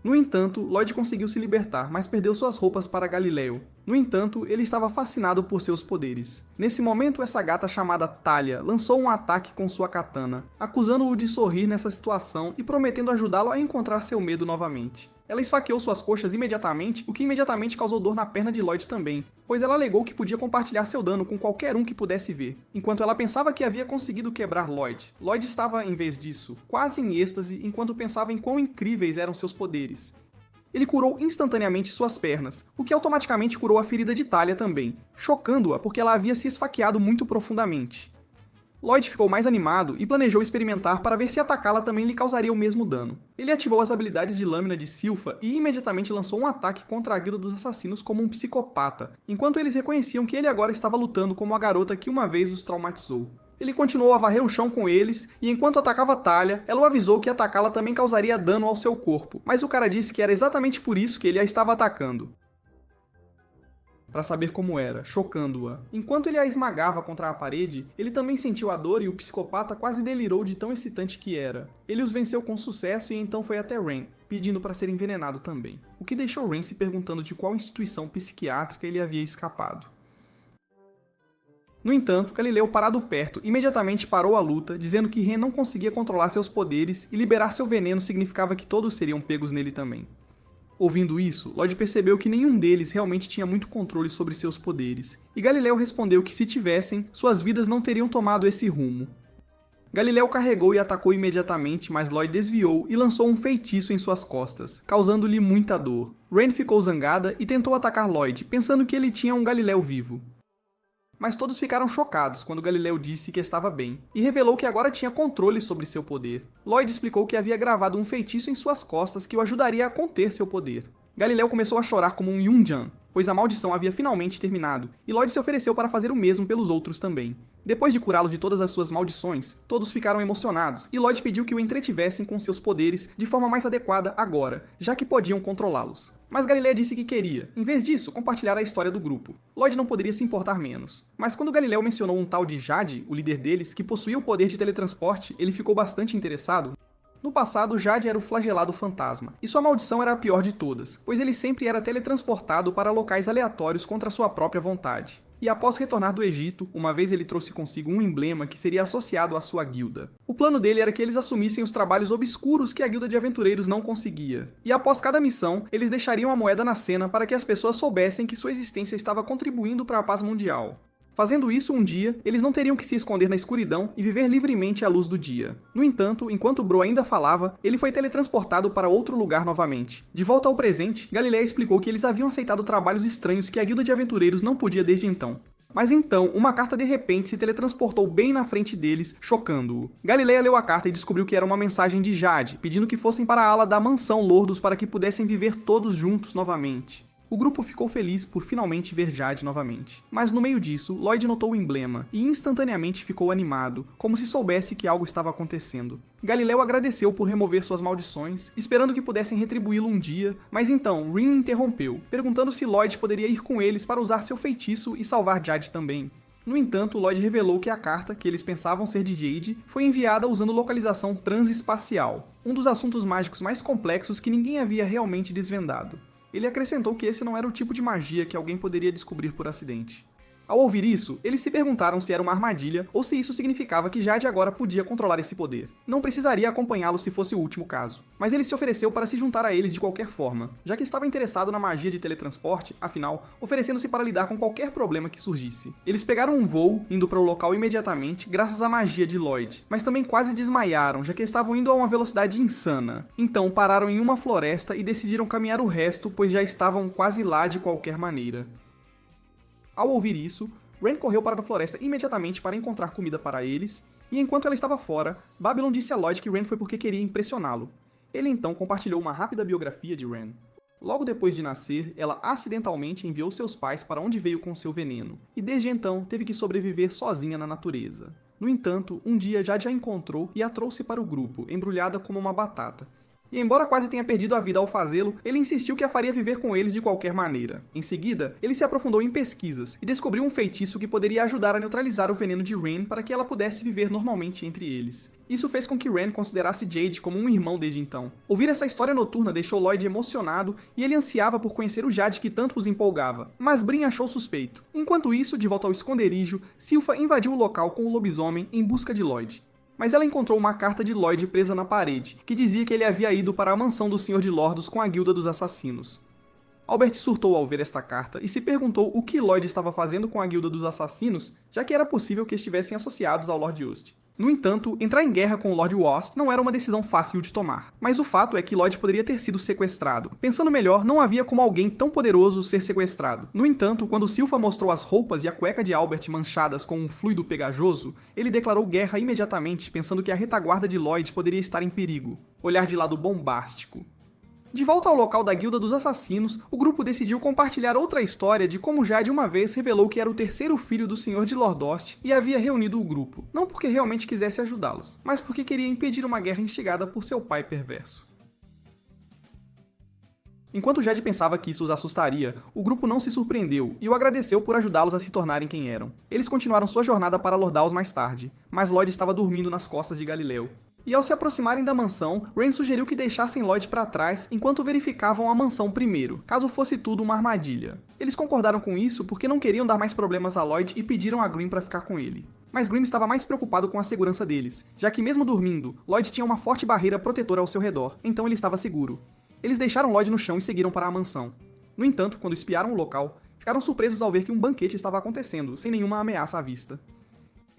No entanto, Lloyd conseguiu se libertar, mas perdeu suas roupas para Galileu. No entanto, ele estava fascinado por seus poderes. Nesse momento, essa gata chamada Talia lançou um ataque com sua katana, acusando-o de sorrir nessa situação e prometendo ajudá-lo a encontrar seu medo novamente. Ela esfaqueou suas coxas imediatamente, o que imediatamente causou dor na perna de Lloyd também, pois ela alegou que podia compartilhar seu dano com qualquer um que pudesse ver. Enquanto ela pensava que havia conseguido quebrar Lloyd, Lloyd estava, em vez disso, quase em êxtase enquanto pensava em quão incríveis eram seus poderes. Ele curou instantaneamente suas pernas, o que automaticamente curou a ferida de Talia também, chocando-a porque ela havia se esfaqueado muito profundamente. Lloyd ficou mais animado e planejou experimentar para ver se atacá-la também lhe causaria o mesmo dano. Ele ativou as habilidades de lâmina de Silpha e imediatamente lançou um ataque contra a Guilda dos Assassinos como um psicopata, enquanto eles reconheciam que ele agora estava lutando como a garota que uma vez os traumatizou. Ele continuou a varrer o chão com eles, e enquanto atacava Talia, ela o avisou que atacá-la também causaria dano ao seu corpo, mas o cara disse que era exatamente por isso que ele a estava atacando. Para saber como era, chocando-a. Enquanto ele a esmagava contra a parede, ele também sentiu a dor e o psicopata quase delirou de tão excitante que era. Ele os venceu com sucesso e então foi até Ren, pedindo para ser envenenado também, o que deixou Ren se perguntando de qual instituição psiquiátrica ele havia escapado. No entanto, Galileu, parado perto, imediatamente parou a luta, dizendo que Ren não conseguia controlar seus poderes e liberar seu veneno significava que todos seriam pegos nele também. Ouvindo isso, Lloyd percebeu que nenhum deles realmente tinha muito controle sobre seus poderes, e Galileu respondeu que se tivessem, suas vidas não teriam tomado esse rumo. Galileu carregou e atacou imediatamente, mas Lloyd desviou e lançou um feitiço em suas costas, causando-lhe muita dor. Ren ficou zangada e tentou atacar Lloyd, pensando que ele tinha um Galileu vivo. Mas todos ficaram chocados quando Galileu disse que estava bem, e revelou que agora tinha controle sobre seu poder. Lloyd explicou que havia gravado um feitiço em suas costas que o ajudaria a conter seu poder. Galileu começou a chorar como um Yunjan, pois a maldição havia finalmente terminado, e Lloyd se ofereceu para fazer o mesmo pelos outros também. Depois de curá-los de todas as suas maldições, todos ficaram emocionados, e Lloyd pediu que o entretivessem com seus poderes de forma mais adequada agora, já que podiam controlá-los. Mas Galileu disse que queria, em vez disso, compartilhar a história do grupo. Lloyd não poderia se importar menos. Mas quando Galileu mencionou um tal de Jade, o líder deles, que possuía o poder de teletransporte, ele ficou bastante interessado. No passado, Jade era o flagelado fantasma, e sua maldição era a pior de todas, pois ele sempre era teletransportado para locais aleatórios contra sua própria vontade. E após retornar do Egito, uma vez ele trouxe consigo um emblema que seria associado à sua guilda. O plano dele era que eles assumissem os trabalhos obscuros que a guilda de aventureiros não conseguia. E após cada missão, eles deixariam a moeda na cena para que as pessoas soubessem que sua existência estava contribuindo para a paz mundial. Fazendo isso um dia, eles não teriam que se esconder na escuridão e viver livremente à luz do dia. No entanto, enquanto Bro ainda falava, ele foi teletransportado para outro lugar novamente. De volta ao presente, Galileu explicou que eles haviam aceitado trabalhos estranhos que a guilda de aventureiros não podia desde então. Mas então, uma carta de repente se teletransportou bem na frente deles, chocando-o. Galileu leu a carta e descobriu que era uma mensagem de Jade, pedindo que fossem para a ala da mansão Lordos para que pudessem viver todos juntos novamente. O grupo ficou feliz por finalmente ver Jade novamente. Mas no meio disso, Lloyd notou o emblema e instantaneamente ficou animado, como se soubesse que algo estava acontecendo. Galileu agradeceu por remover suas maldições, esperando que pudessem retribuí-lo um dia, mas então Rin interrompeu, perguntando se Lloyd poderia ir com eles para usar seu feitiço e salvar Jade também. No entanto, Lloyd revelou que a carta, que eles pensavam ser de Jade, foi enviada usando localização transespacial, um dos assuntos mágicos mais complexos que ninguém havia realmente desvendado. Ele acrescentou que esse não era o tipo de magia que alguém poderia descobrir por acidente. Ao ouvir isso, eles se perguntaram se era uma armadilha ou se isso significava que Jade agora podia controlar esse poder. Não precisaria acompanhá-lo se fosse o último caso. Mas ele se ofereceu para se juntar a eles de qualquer forma, já que estava interessado na magia de teletransporte, afinal, oferecendo-se para lidar com qualquer problema que surgisse. Eles pegaram um voo, indo para o local imediatamente, graças à magia de Lloyd, mas também quase desmaiaram, já que estavam indo a uma velocidade insana. Então pararam em uma floresta e decidiram caminhar o resto, pois já estavam quase lá de qualquer maneira. Ao ouvir isso, Ren correu para a floresta imediatamente para encontrar comida para eles, e enquanto ela estava fora, Babylon disse a Lloyd que Ren foi porque queria impressioná-lo. Ele então compartilhou uma rápida biografia de Ren. Logo depois de nascer, ela acidentalmente enviou seus pais para onde veio com seu veneno, e desde então teve que sobreviver sozinha na natureza. No entanto, um dia Jade a encontrou e a trouxe para o grupo, embrulhada como uma batata. E embora quase tenha perdido a vida ao fazê-lo, ele insistiu que a faria viver com eles de qualquer maneira. Em seguida, ele se aprofundou em pesquisas e descobriu um feitiço que poderia ajudar a neutralizar o veneno de Ren para que ela pudesse viver normalmente entre eles. Isso fez com que Ren considerasse Jade como um irmão desde então. Ouvir essa história noturna deixou Lloyd emocionado e ele ansiava por conhecer o Jade que tanto os empolgava, mas Brin achou suspeito. Enquanto isso, de volta ao esconderijo, Silpha invadiu o local com o lobisomem em busca de Lloyd. Mas ela encontrou uma carta de Lloyd presa na parede, que dizia que ele havia ido para a mansão do Senhor de Lordos com a Guilda dos Assassinos. Albert surtou ao ver esta carta e se perguntou o que Lloyd estava fazendo com a Guilda dos Assassinos, já que era possível que estivessem associados ao Lord Yost. No entanto, entrar em guerra com o Lord Wost não era uma decisão fácil de tomar. Mas o fato é que Lloyd poderia ter sido sequestrado. Pensando melhor, não havia como alguém tão poderoso ser sequestrado. No entanto, quando Silpha mostrou as roupas e a cueca de Albert manchadas com um fluido pegajoso, ele declarou guerra imediatamente, pensando que a retaguarda de Lloyd poderia estar em perigo. Olhar de lado bombástico. De volta ao local da Guilda dos Assassinos, o grupo decidiu compartilhar outra história de como Jade uma vez revelou que era o terceiro filho do Senhor de Lordost e havia reunido o grupo, não porque realmente quisesse ajudá-los, mas porque queria impedir uma guerra instigada por seu pai perverso. Enquanto Jade pensava que isso os assustaria, o grupo não se surpreendeu e o agradeceu por ajudá-los a se tornarem quem eram. Eles continuaram sua jornada para Lordaeus mais tarde, mas Lloyd estava dormindo nas costas de Galileu. E ao se aproximarem da mansão, Rain sugeriu que deixassem Lloyd para trás enquanto verificavam a mansão primeiro, caso fosse tudo uma armadilha. Eles concordaram com isso porque não queriam dar mais problemas a Lloyd e pediram a Grimm para ficar com ele. Mas Grimm estava mais preocupado com a segurança deles, já que mesmo dormindo, Lloyd tinha uma forte barreira protetora ao seu redor, então ele estava seguro. Eles deixaram Lloyd no chão e seguiram para a mansão. No entanto, quando espiaram o local, ficaram surpresos ao ver que um banquete estava acontecendo, sem nenhuma ameaça à vista.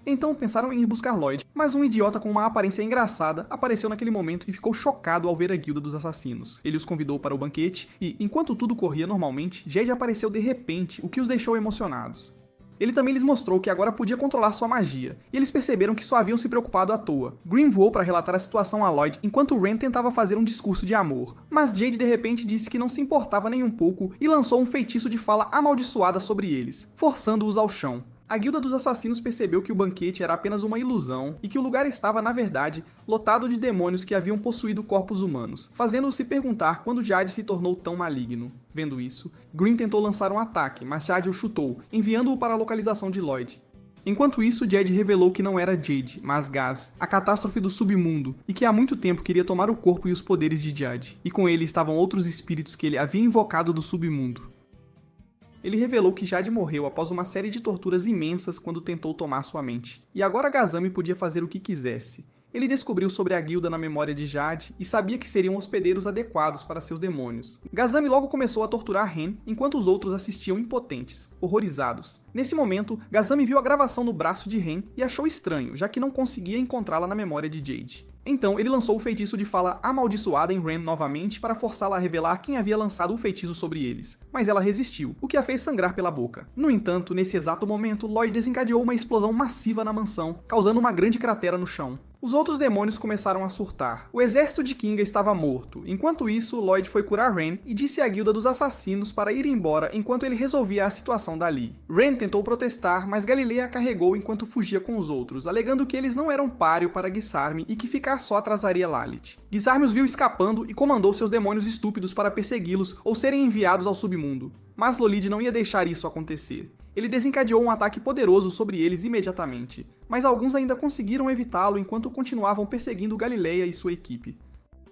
Então pensaram em ir buscar Lloyd, mas um idiota com uma aparência engraçada apareceu naquele momento e ficou chocado ao ver a guilda dos assassinos. Ele os convidou para o banquete e, enquanto tudo corria normalmente, Jade apareceu de repente, o que os deixou emocionados. Ele também lhes mostrou que agora podia controlar sua magia, e eles perceberam que só haviam se preocupado à toa. Grimm voou para relatar a situação a Lloyd enquanto Ren tentava fazer um discurso de amor, mas Jade de repente disse que não se importava nem um pouco e lançou um feitiço de fala amaldiçoada sobre eles, forçando-os ao chão. A guilda dos assassinos percebeu que o banquete era apenas uma ilusão e que o lugar estava, na verdade, lotado de demônios que haviam possuído corpos humanos, fazendo-o se perguntar quando Jade se tornou tão maligno. Vendo isso, Grimm tentou lançar um ataque, mas Jade o chutou, enviando-o para a localização de Lloyd. Enquanto isso, Jade revelou que não era Jade, mas Gaz, a catástrofe do submundo, e que há muito tempo queria tomar o corpo e os poderes de Jade, e com ele estavam outros espíritos que ele havia invocado do submundo. Ele revelou que Jade morreu após uma série de torturas imensas quando tentou tomar sua mente, e agora Gazami podia fazer o que quisesse. Ele descobriu sobre a guilda na memória de Jade e sabia que seriam hospedeiros adequados para seus demônios. Gazami logo começou a torturar Ren, enquanto os outros assistiam impotentes, horrorizados. Nesse momento, Gazami viu a gravação no braço de Ren e achou estranho, já que não conseguia encontrá-la na memória de Jade. Então, ele lançou o feitiço de fala amaldiçoada em Ren novamente para forçá-la a revelar quem havia lançado o feitiço sobre eles, mas ela resistiu, o que a fez sangrar pela boca. No entanto, nesse exato momento, Lloyd desencadeou uma explosão massiva na mansão, causando uma grande cratera no chão. Os outros demônios começaram a surtar. O exército de Kinga estava morto. Enquanto isso, Lloyd foi curar Ren e disse à guilda dos assassinos para ir embora enquanto ele resolvia a situação dali. Ren tentou protestar, mas Galileia a carregou enquanto fugia com os outros, alegando que eles não eram páreo para Gisarme e que ficar só atrasaria Lalith. Gisarme os viu escapando e comandou seus demônios estúpidos para persegui-los ou serem enviados ao submundo. Mas Lolid não ia deixar isso acontecer. Ele desencadeou um ataque poderoso sobre eles imediatamente, mas alguns ainda conseguiram evitá-lo enquanto continuavam perseguindo Galileia e sua equipe.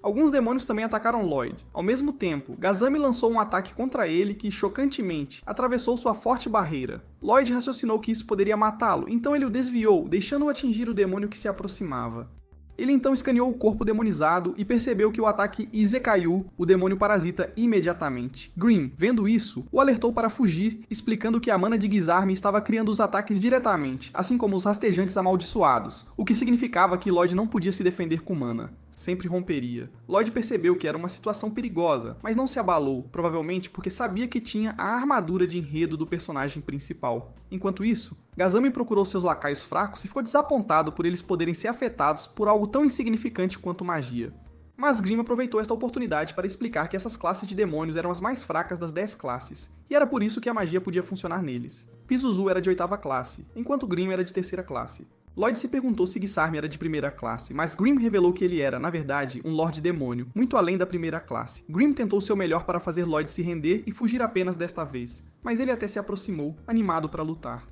Alguns demônios também atacaram Lloyd. Ao mesmo tempo, Gazami lançou um ataque contra ele que, chocantemente, atravessou sua forte barreira. Lloyd raciocinou que isso poderia matá-lo, então ele o desviou, deixando-o atingir o demônio que se aproximava. Ele então escaneou o corpo demonizado e percebeu que o ataque Izekaiu, o demônio parasita, imediatamente. Grimm, vendo isso, o alertou para fugir, explicando que a mana de Gisarme estava criando os ataques diretamente, assim como os rastejantes amaldiçoados, o que significava que Lloyd não podia se defender com mana. Sempre romperia. Lloyd percebeu que era uma situação perigosa, mas não se abalou, provavelmente porque sabia que tinha a armadura de enredo do personagem principal. Enquanto isso, Gazami procurou seus lacaios fracos e ficou desapontado por eles poderem ser afetados por algo tão insignificante quanto magia. Mas Grimm aproveitou esta oportunidade para explicar que essas classes de demônios eram as mais fracas das 10 classes, e era por isso que a magia podia funcionar neles. Pazuzu era de 8ª classe, enquanto Grimm era de 3ª classe. Lloyd se perguntou se Gisarme era de 1ª classe, mas Grimm revelou que ele era, na verdade, um Lorde Demônio, muito além da 1ª classe. Grimm tentou seu melhor para fazer Lloyd se render e fugir apenas desta vez, mas ele até se aproximou, animado para lutar.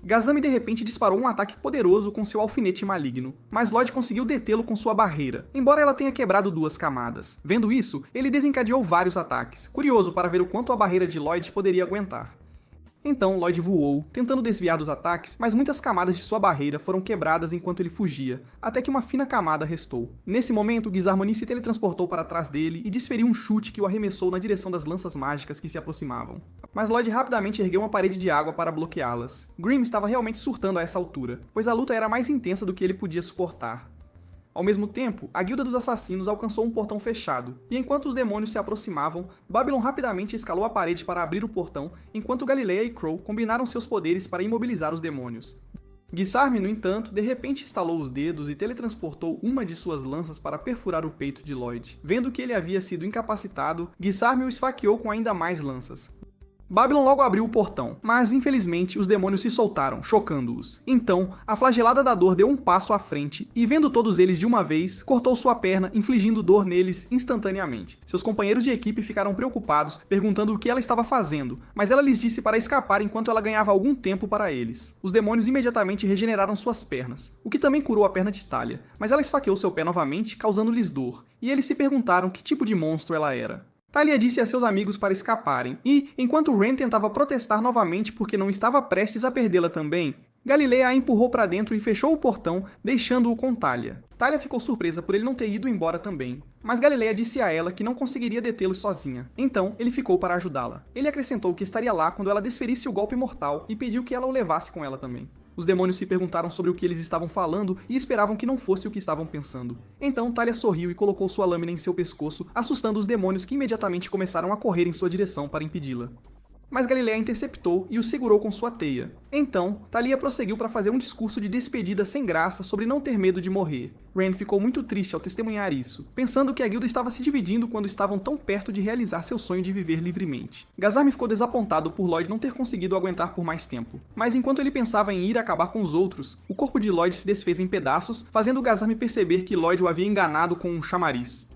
Gazami de repente disparou um ataque poderoso com seu alfinete maligno, mas Lloyd conseguiu detê-lo com sua barreira, embora ela tenha quebrado 2 camadas. Vendo isso, ele desencadeou vários ataques, curioso para ver o quanto a barreira de Lloyd poderia aguentar. Então Lloyd voou, tentando desviar dos ataques, mas muitas camadas de sua barreira foram quebradas enquanto ele fugia, até que uma fina camada restou. Nesse momento, Gisarmoni se teletransportou para trás dele e desferiu um chute que o arremessou na direção das lanças mágicas que se aproximavam. Mas Lloyd rapidamente ergueu uma parede de água para bloqueá-las. Grimm estava realmente surtando a essa altura, pois a luta era mais intensa do que ele podia suportar. Ao mesmo tempo, a guilda dos assassinos alcançou um portão fechado, e enquanto os demônios se aproximavam, Babylon rapidamente escalou a parede para abrir o portão, enquanto Galileia e Crow combinaram seus poderes para imobilizar os demônios. Gisarme, no entanto, de repente estalou os dedos e teletransportou uma de suas lanças para perfurar o peito de Lloyd. Vendo que ele havia sido incapacitado, Gisarme o esfaqueou com ainda mais lanças. Babylon logo abriu o portão, mas infelizmente os demônios se soltaram, chocando-os. Então, a flagelada da dor deu um passo à frente e, vendo todos eles de uma vez, cortou sua perna, infligindo dor neles instantaneamente. Seus companheiros de equipe ficaram preocupados, perguntando o que ela estava fazendo, mas ela lhes disse para escapar enquanto ela ganhava algum tempo para eles. Os demônios imediatamente regeneraram suas pernas, o que também curou a perna de Talia, mas ela esfaqueou seu pé novamente, causando-lhes dor, e eles se perguntaram que tipo de monstro ela era. Talia disse a seus amigos para escaparem, e, enquanto Ren tentava protestar novamente porque não estava prestes a perdê-la também, Galileia a empurrou para dentro e fechou o portão, deixando-o com Talia. Talia ficou surpresa por ele não ter ido embora também, mas Galileia disse a ela que não conseguiria detê-lo sozinha, então ele ficou para ajudá-la. Ele acrescentou que estaria lá quando ela desferisse o golpe mortal e pediu que ela o levasse com ela também. Os demônios se perguntaram sobre o que eles estavam falando e esperavam que não fosse o que estavam pensando. Então Talia sorriu e colocou sua lâmina em seu pescoço, assustando os demônios que imediatamente começaram a correr em sua direção para impedi-la. Mas Galileia interceptou e o segurou com sua teia. Então, Talia prosseguiu para fazer um discurso de despedida sem graça sobre não ter medo de morrer. Ren ficou muito triste ao testemunhar isso, pensando que a guilda estava se dividindo quando estavam tão perto de realizar seu sonho de viver livremente. Gazarm ficou desapontado por Lloyd não ter conseguido aguentar por mais tempo, mas enquanto ele pensava em ir acabar com os outros, o corpo de Lloyd se desfez em pedaços, fazendo Gazarm perceber que Lloyd o havia enganado com um chamariz.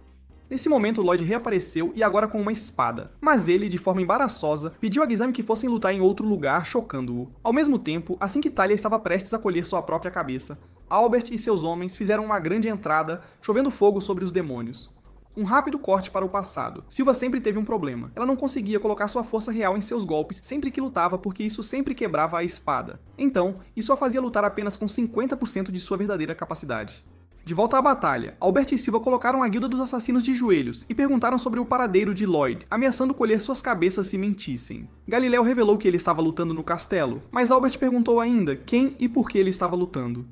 Nesse momento, Lloyd reapareceu e agora com uma espada, mas ele, de forma embaraçosa, pediu a Gizem que fossem lutar em outro lugar, chocando-o. Ao mesmo tempo, assim que Talia estava prestes a colher sua própria cabeça, Albert e seus homens fizeram uma grande entrada, chovendo fogo sobre os demônios. Um rápido corte para o passado. Silva sempre teve um problema. Ela não conseguia colocar sua força real em seus golpes sempre que lutava porque isso sempre quebrava a espada. Então, isso a fazia lutar apenas com 50% de sua verdadeira capacidade. De volta à batalha, Albert e Silva colocaram a guilda dos assassinos de joelhos e perguntaram sobre o paradeiro de Lloyd, ameaçando colher suas cabeças se mentissem. Galileu revelou que ele estava lutando no castelo, mas Albert perguntou ainda quem e por que ele estava lutando.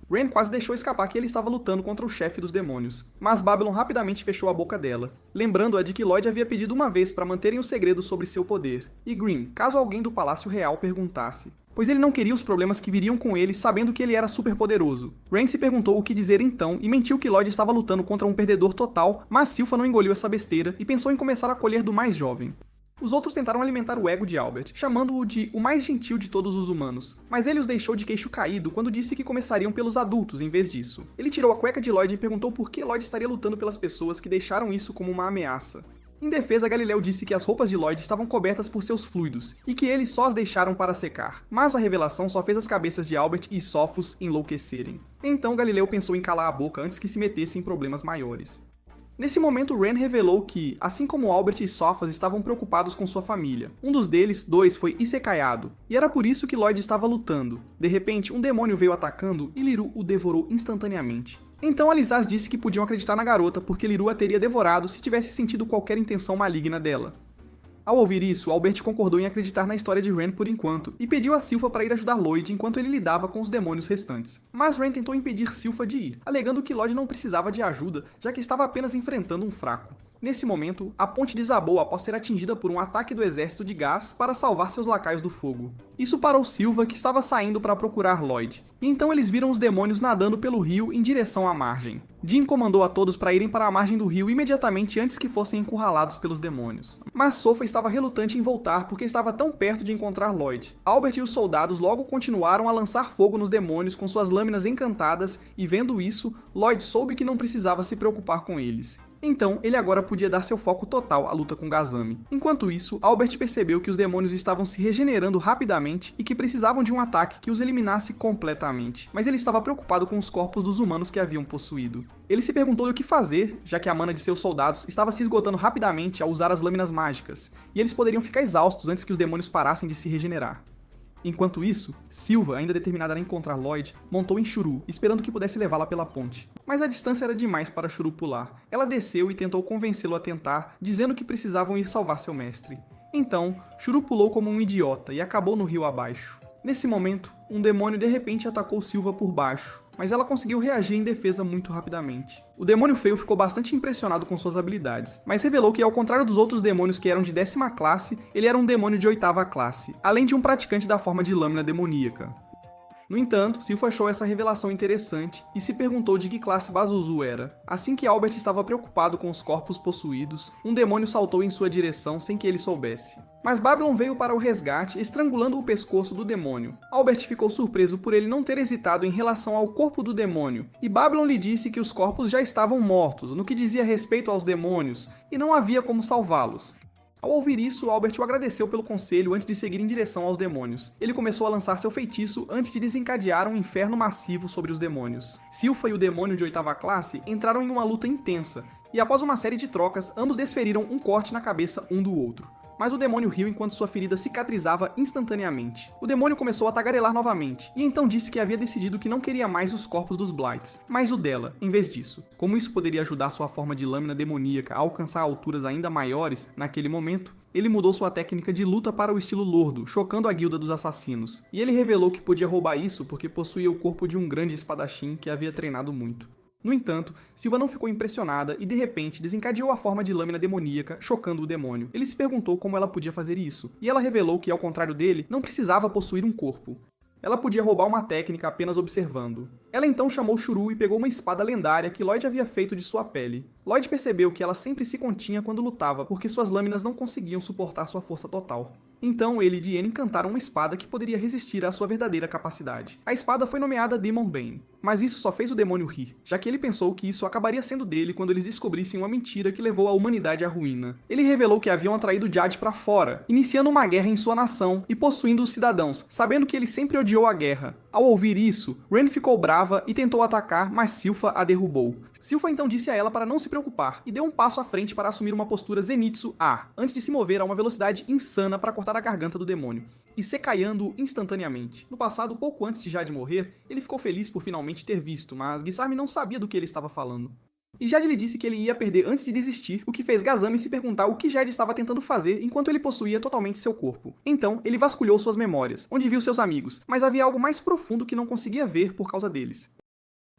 Ren quase deixou escapar que ele estava lutando contra o chefe dos demônios, mas Babylon rapidamente fechou a boca dela, lembrando-a de que Lloyd havia pedido uma vez para manterem o segredo sobre seu poder, e Green, caso alguém do Palácio Real perguntasse, pois ele não queria os problemas que viriam com ele sabendo que ele era super poderoso. Ren se perguntou o que dizer então e mentiu que Lloyd estava lutando contra um perdedor total, mas Silva não engoliu essa besteira e pensou em começar a colher do mais jovem. Os outros tentaram alimentar o ego de Albert, chamando-o de o mais gentil de todos os humanos, mas ele os deixou de queixo caído quando disse que começariam pelos adultos em vez disso. Ele tirou a cueca de Lloyd e perguntou por que Lloyd estaria lutando pelas pessoas que deixaram isso como uma ameaça. Em defesa, Galileu disse que as roupas de Lloyd estavam cobertas por seus fluidos, e que eles só as deixaram para secar, mas a revelação só fez as cabeças de Albert e Sophos enlouquecerem. Então Galileu pensou em calar a boca antes que se metesse em problemas maiores. Nesse momento, Ren revelou que, assim como Albert e Sophos estavam preocupados com sua família, um dos deles, foi isekaiado, e era por isso que Lloyd estava lutando. De repente, um demônio veio atacando e Liru o devorou instantaneamente. Então Alizaz disse que podiam acreditar na garota porque Liru a teria devorado se tivesse sentido qualquer intenção maligna dela. Ao ouvir isso, Albert concordou em acreditar na história de Ren por enquanto e pediu a Silva para ir ajudar Lloyd enquanto ele lidava com os demônios restantes. Mas Ren tentou impedir Silva de ir, alegando que Lloyd não precisava de ajuda, já que estava apenas enfrentando um fraco. Nesse momento, a ponte desabou após ser atingida por um ataque do exército de gás para salvar seus lacaios do fogo. Isso parou Silva, que estava saindo para procurar Lloyd, e então eles viram os demônios nadando pelo rio em direção à margem. Jin comandou a todos para irem para a margem do rio imediatamente antes que fossem encurralados pelos demônios. Mas Sofa estava relutante em voltar porque estava tão perto de encontrar Lloyd. Albert e os soldados logo continuaram a lançar fogo nos demônios com suas lâminas encantadas e, vendo isso, Lloyd soube que não precisava se preocupar com eles. Então, ele agora podia dar seu foco total à luta com Gazami. Enquanto isso, Albert percebeu que os demônios estavam se regenerando rapidamente e que precisavam de um ataque que os eliminasse completamente. Mas ele estava preocupado com os corpos dos humanos que haviam possuído. Ele se perguntou o que fazer, já que a mana de seus soldados estava se esgotando rapidamente ao usar as lâminas mágicas, e eles poderiam ficar exaustos antes que os demônios parassem de se regenerar. Enquanto isso, Silva, ainda determinada a encontrar Lloyd, montou em Shuru, esperando que pudesse levá-la pela ponte. Mas a distância era demais para Shuru pular. Ela desceu e tentou convencê-lo a tentar, dizendo que precisavam ir salvar seu mestre. Então, Shuru pulou como um idiota e acabou no rio abaixo. Nesse momento, um demônio de repente atacou Silva por baixo, mas ela conseguiu reagir em defesa muito rapidamente. O demônio feio ficou bastante impressionado com suas habilidades, mas revelou que, ao contrário dos outros demônios que eram de 10ª classe, ele era um demônio de 8ª classe, além de um praticante da forma de lâmina demoníaca. No entanto, Silpha achou essa revelação interessante e se perguntou de que classe Pazuzu era. Assim que Albert estava preocupado com os corpos possuídos, um demônio saltou em sua direção sem que ele soubesse. Mas Babylon veio para o resgate, estrangulando o pescoço do demônio. Albert ficou surpreso por ele não ter hesitado em relação ao corpo do demônio, e Babylon lhe disse que os corpos já estavam mortos, no que dizia respeito aos demônios, e não havia como salvá-los. Ao ouvir isso, Albert o agradeceu pelo conselho antes de seguir em direção aos demônios. Ele começou a lançar seu feitiço antes de desencadear um inferno massivo sobre os demônios. Silpha e o demônio de 8ª classe entraram em uma luta intensa, e após uma série de trocas, ambos desferiram um corte na cabeça um do outro. Mas o demônio riu enquanto sua ferida cicatrizava instantaneamente. O demônio começou a tagarelar novamente, e então disse que havia decidido que não queria mais os corpos dos Blights, mas o dela, em vez disso. Como isso poderia ajudar sua forma de lâmina demoníaca a alcançar alturas ainda maiores, naquele momento, ele mudou sua técnica de luta para o estilo lordo, chocando a guilda dos assassinos. E ele revelou que podia roubar isso porque possuía o corpo de um grande espadachim que havia treinado muito. No entanto, Silva não ficou impressionada e de repente desencadeou a forma de lâmina demoníaca, chocando o demônio. Ele se perguntou como ela podia fazer isso, e ela revelou que, ao contrário dele, não precisava possuir um corpo. Ela podia roubar uma técnica apenas observando. Ela então chamou Shuru e pegou uma espada lendária que Lloyd havia feito de sua pele. Lloyd percebeu que ela sempre se continha quando lutava, porque suas lâminas não conseguiam suportar sua força total. Então ele e Diane encantaram uma espada que poderia resistir à sua verdadeira capacidade. A espada foi nomeada Demon Bane, mas isso só fez o demônio rir, já que ele pensou que isso acabaria sendo dele quando eles descobrissem uma mentira que levou a humanidade à ruína. Ele revelou que haviam atraído Jade para fora, iniciando uma guerra em sua nação e possuindo os cidadãos, sabendo que ele sempre odiou a guerra. Ao ouvir isso, Ren ficou brava e tentou atacar, mas Silpha a derrubou. Silpha então disse a ela para não se preocupar e deu um passo à frente para assumir uma postura Zenitsu A, antes de se mover a uma velocidade insana para cortar a garganta do demônio, e secaiando-o instantaneamente. No passado, pouco antes de Jade morrer, ele ficou feliz por finalmente ter visto, mas Gisarm não sabia do que ele estava falando. E Jade lhe disse que ele ia perder antes de desistir, o que fez Gazami se perguntar o que Jade estava tentando fazer enquanto ele possuía totalmente seu corpo. Então, ele vasculhou suas memórias, onde viu seus amigos, mas havia algo mais profundo que não conseguia ver por causa deles.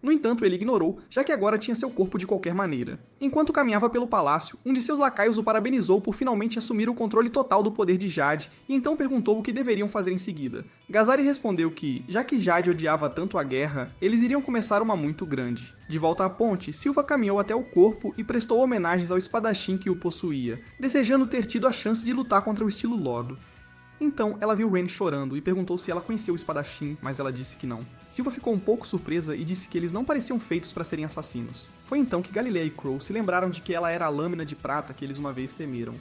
No entanto, ele ignorou, já que agora tinha seu corpo de qualquer maneira. Enquanto caminhava pelo palácio, um de seus lacaios o parabenizou por finalmente assumir o controle total do poder de Jade, e então perguntou o que deveriam fazer em seguida. Gazari respondeu que, já que Jade odiava tanto a guerra, eles iriam começar uma muito grande. De volta à ponte, Silpha caminhou até o corpo e prestou homenagens ao espadachim que o possuía, desejando ter tido a chance de lutar contra o estilo Lordo. Então, ela viu Ren chorando e perguntou se ela conhecia o espadachim, mas ela disse que não. Silpha ficou um pouco surpresa e disse que eles não pareciam feitos para serem assassinos. Foi então que Galilea e Crow se lembraram de que ela era a lâmina de prata que eles uma vez temeram.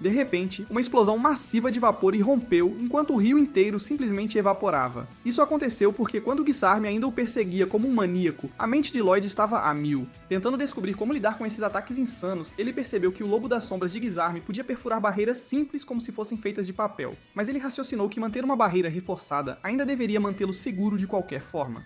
De repente, uma explosão massiva de vapor irrompeu enquanto o rio inteiro simplesmente evaporava. Isso aconteceu porque quando Gisarm ainda o perseguia como um maníaco, a mente de Lloyd estava a mil. Tentando descobrir como lidar com esses ataques insanos, ele percebeu que o Lobo das Sombras de Gisarm podia perfurar barreiras simples como se fossem feitas de papel, mas ele raciocinou que manter uma barreira reforçada ainda deveria mantê-lo seguro de qualquer forma.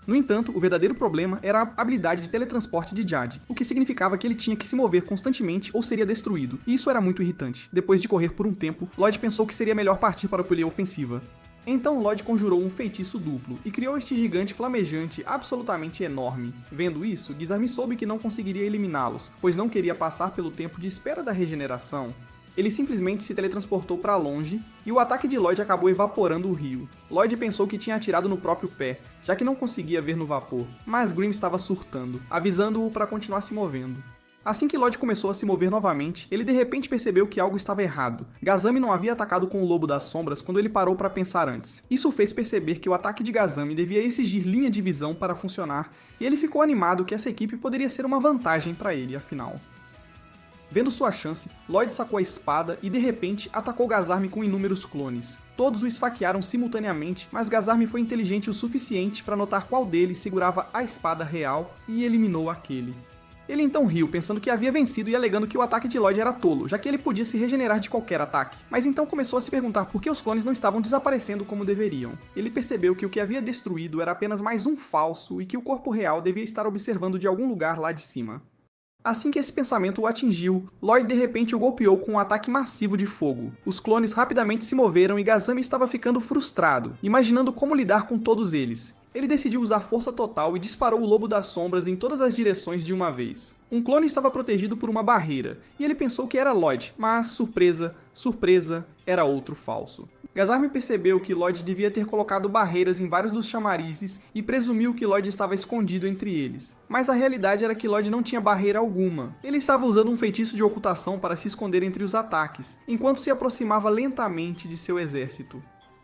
No entanto, o verdadeiro problema era a habilidade de teletransporte de Jade, o que significava que ele tinha que se mover constantemente ou seria destruído, e isso era muito irritante. Depois de correr por um tempo, Lloyd pensou que seria melhor partir para a peleia ofensiva. Então Lloyd conjurou um feitiço duplo, e criou este gigante flamejante absolutamente enorme. Vendo isso, Gisarm soube que não conseguiria eliminá-los, pois não queria passar pelo tempo de espera da regeneração. Ele simplesmente se teletransportou para longe, e o ataque de Lloyd acabou evaporando o rio. Lloyd pensou que tinha atirado no próprio pé, já que não conseguia ver no vapor, mas Grimm estava surtando, avisando-o para continuar se movendo. Assim que Lloyd começou a se mover novamente, ele de repente percebeu que algo estava errado. Gazami não havia atacado com o Lobo das Sombras quando ele parou para pensar antes. Isso fez perceber que o ataque de Gazami devia exigir linha de visão para funcionar, e ele ficou animado que essa equipe poderia ser uma vantagem para ele, afinal. Vendo sua chance, Lloyd sacou a espada e de repente atacou Gisarm com inúmeros clones. Todos o esfaquearam simultaneamente, mas Gisarm foi inteligente o suficiente para notar qual deles segurava a espada real e eliminou aquele. Ele então riu, pensando que havia vencido e alegando que o ataque de Lloyd era tolo, já que ele podia se regenerar de qualquer ataque. Mas então começou a se perguntar por que os clones não estavam desaparecendo como deveriam. Ele percebeu que o que havia destruído era apenas mais um falso e que o corpo real devia estar observando de algum lugar lá de cima. Assim que esse pensamento o atingiu, Lloyd de repente o golpeou com um ataque massivo de fogo. Os clones rapidamente se moveram e Gazami estava ficando frustrado, imaginando como lidar com todos eles. Ele decidiu usar força total e disparou o Lobo das Sombras em todas as direções de uma vez. Um clone estava protegido por uma barreira, e ele pensou que era Lloyd, mas, surpresa, surpresa, era outro falso. Gazarmi percebeu que Lloyd devia ter colocado barreiras em vários dos chamarizes e presumiu que Lloyd estava escondido entre eles. Mas a realidade era que Lloyd não tinha barreira alguma. Ele estava usando um feitiço de ocultação para se esconder entre os ataques, enquanto se aproximava lentamente de seu exército.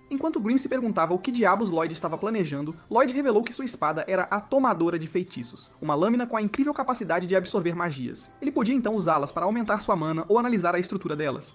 Enquanto Grimm se perguntava o que diabos Lloyd estava planejando, Lloyd revelou que sua espada era a Tomadora de Feitiços, uma lâmina com a incrível capacidade de absorver magias. Ele podia então usá-las para aumentar sua mana ou analisar a estrutura delas.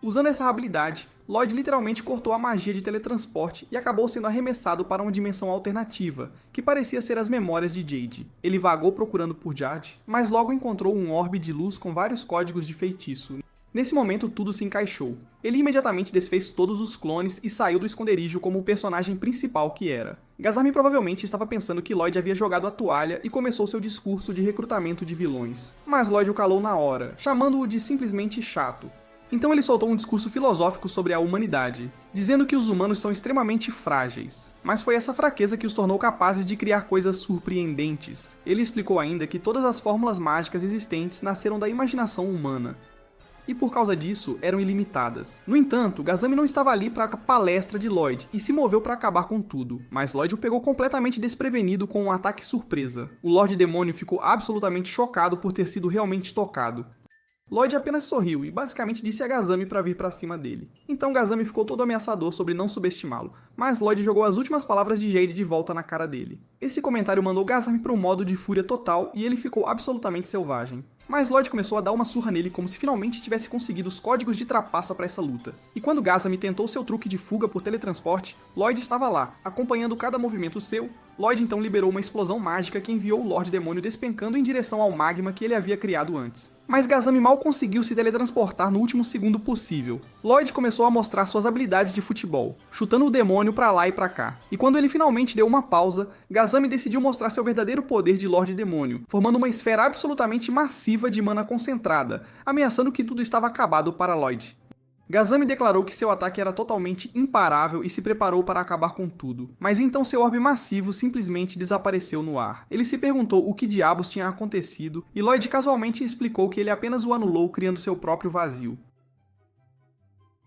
Usando essa habilidade, Lloyd literalmente cortou a magia de teletransporte e acabou sendo arremessado para uma dimensão alternativa, que parecia ser as memórias de Jade. Ele vagou procurando por Jade, mas logo encontrou um orbe de luz com vários códigos de feitiço. Nesse momento tudo se encaixou. Ele imediatamente desfez todos os clones e saiu do esconderijo como o personagem principal que era. Gazarmi provavelmente estava pensando que Lloyd havia jogado a toalha e começou seu discurso de recrutamento de vilões. Mas Lloyd o calou na hora, chamando-o de simplesmente chato. Então ele soltou um discurso filosófico sobre a humanidade, dizendo que os humanos são extremamente frágeis. Mas foi essa fraqueza que os tornou capazes de criar coisas surpreendentes. Ele explicou ainda que todas as fórmulas mágicas existentes nasceram da imaginação humana, e por causa disso eram ilimitadas. No entanto, Gazarmi não estava ali para a palestra de Lloyd e se moveu para acabar com tudo, mas Lloyd o pegou completamente desprevenido com um ataque surpresa. O Lorde Demônio ficou absolutamente chocado por ter sido realmente tocado. Lloyd apenas sorriu e basicamente disse a Gazarmi para vir para cima dele. Então Gazarmi ficou todo ameaçador sobre não subestimá-lo, mas Lloyd jogou as últimas palavras de Jade de volta na cara dele. Esse comentário mandou Gazarmi para um modo de fúria total e ele ficou absolutamente selvagem. Mas Lloyd começou a dar uma surra nele como se finalmente tivesse conseguido os códigos de trapaça para essa luta. E quando Gazarmi tentou seu truque de fuga por teletransporte, Lloyd estava lá, acompanhando cada movimento seu. Lloyd então liberou uma explosão mágica que enviou o Lorde Demônio despencando em direção ao magma que ele havia criado antes. Mas Gazarmi mal conseguiu se teletransportar no último segundo possível. Lloyd começou a mostrar suas habilidades de futebol, chutando o demônio pra lá e pra cá. E quando ele finalmente deu uma pausa, Gazarmi decidiu mostrar seu verdadeiro poder de Lorde Demônio, formando uma esfera absolutamente massiva de mana concentrada, ameaçando que tudo estava acabado para Lloyd. Gazarmi declarou que seu ataque era totalmente imparável e se preparou para acabar com tudo. Mas então seu orbe massivo simplesmente desapareceu no ar. Ele se perguntou o que diabos tinha acontecido e Lloyd casualmente explicou que ele apenas o anulou criando seu próprio vazio.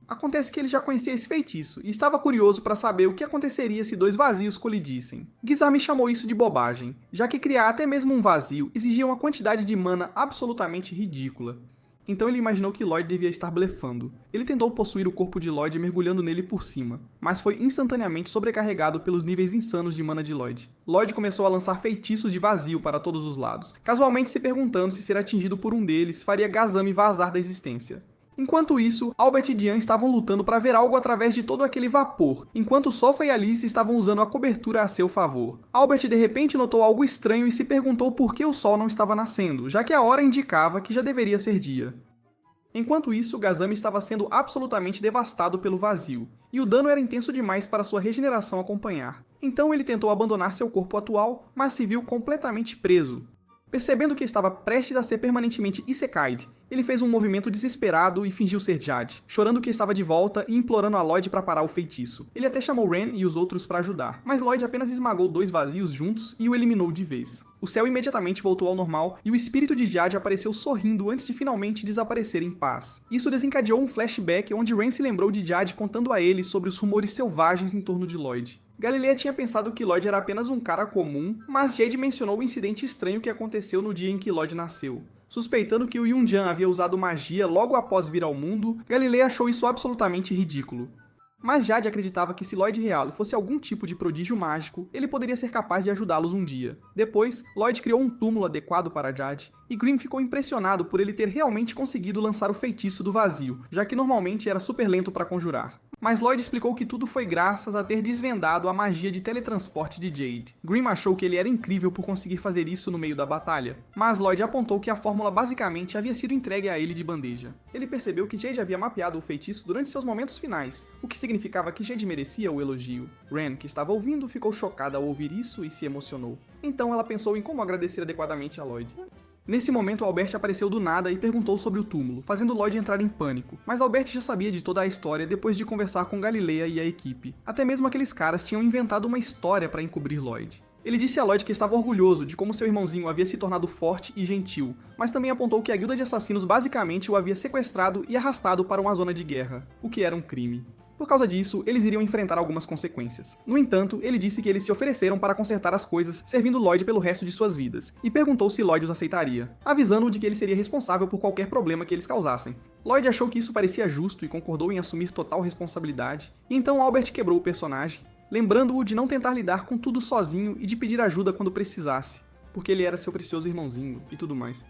Acontece que ele já conhecia esse feitiço e estava curioso para saber o que aconteceria se dois vazios colidissem. Gazarmi chamou isso de bobagem, já que criar até mesmo um vazio exigia uma quantidade de mana absolutamente ridícula. Então ele imaginou que Lloyd devia estar blefando. Ele tentou possuir o corpo de Lloyd mergulhando nele por cima, mas foi instantaneamente sobrecarregado pelos níveis insanos de mana de Lloyd. Lloyd começou a lançar feitiços de vazio para todos os lados, casualmente se perguntando se ser atingido por um deles faria Gazarmi vazar da existência. Enquanto isso, Albert e Diane estavam lutando para ver algo através de todo aquele vapor, enquanto Sofa e Alice estavam usando a cobertura a seu favor. Albert de repente notou algo estranho e se perguntou por que o sol não estava nascendo, já que a hora indicava que já deveria ser dia. Enquanto isso, Gazarmi estava sendo absolutamente devastado pelo vazio, e o dano era intenso demais para sua regeneração acompanhar. Então ele tentou abandonar seu corpo atual, mas se viu completamente preso. Percebendo que estava prestes a ser permanentemente isekai'd, ele fez um movimento desesperado e fingiu ser Jade, chorando que estava de volta e implorando a Lloyd para parar o feitiço. Ele até chamou Ren e os outros para ajudar, mas Lloyd apenas esmagou dois vazios juntos e o eliminou de vez. O céu imediatamente voltou ao normal e o espírito de Jade apareceu sorrindo antes de finalmente desaparecer em paz. Isso desencadeou um flashback onde Ren se lembrou de Jade contando a ele sobre os rumores selvagens em torno de Lloyd. Galileia tinha pensado que Lloyd era apenas um cara comum, mas Jade mencionou o incidente estranho que aconteceu no dia em que Lloyd nasceu. Suspeitando que o Yunjan havia usado magia logo após vir ao mundo, Galileia achou isso absolutamente ridículo. Mas Jade acreditava que se Lloyd real fosse algum tipo de prodígio mágico, ele poderia ser capaz de ajudá-los um dia. Depois, Lloyd criou um túmulo adequado para Jade, e Grimm ficou impressionado por ele ter realmente conseguido lançar o feitiço do vazio, já que normalmente era super lento para conjurar. Mas Lloyd explicou que tudo foi graças a ter desvendado a magia de teletransporte de Jade. Grimm achou que ele era incrível por conseguir fazer isso no meio da batalha, mas Lloyd apontou que a fórmula basicamente havia sido entregue a ele de bandeja. Ele percebeu que Jade havia mapeado o feitiço durante seus momentos finais, o que significava que Jade merecia o elogio. Ren, que estava ouvindo, ficou chocada ao ouvir isso e se emocionou. Então ela pensou em como agradecer adequadamente a Lloyd. Nesse momento, Albert apareceu do nada e perguntou sobre o túmulo, fazendo Lloyd entrar em pânico. Mas Albert já sabia de toda a história depois de conversar com Galileia e a equipe. Até mesmo aqueles caras tinham inventado uma história para encobrir Lloyd. Ele disse a Lloyd que estava orgulhoso de como seu irmãozinho havia se tornado forte e gentil, mas também apontou que a guilda de assassinos basicamente o havia sequestrado e arrastado para uma zona de guerra, o que era um crime. Por causa disso, eles iriam enfrentar algumas consequências. No entanto, ele disse que eles se ofereceram para consertar as coisas, servindo Lloyd pelo resto de suas vidas, e perguntou se Lloyd os aceitaria, avisando-o de que ele seria responsável por qualquer problema que eles causassem. Lloyd achou que isso parecia justo e concordou em assumir total responsabilidade, e então Albert quebrou o personagem, lembrando-o de não tentar lidar com tudo sozinho e de pedir ajuda quando precisasse, porque ele era seu precioso irmãozinho e tudo mais.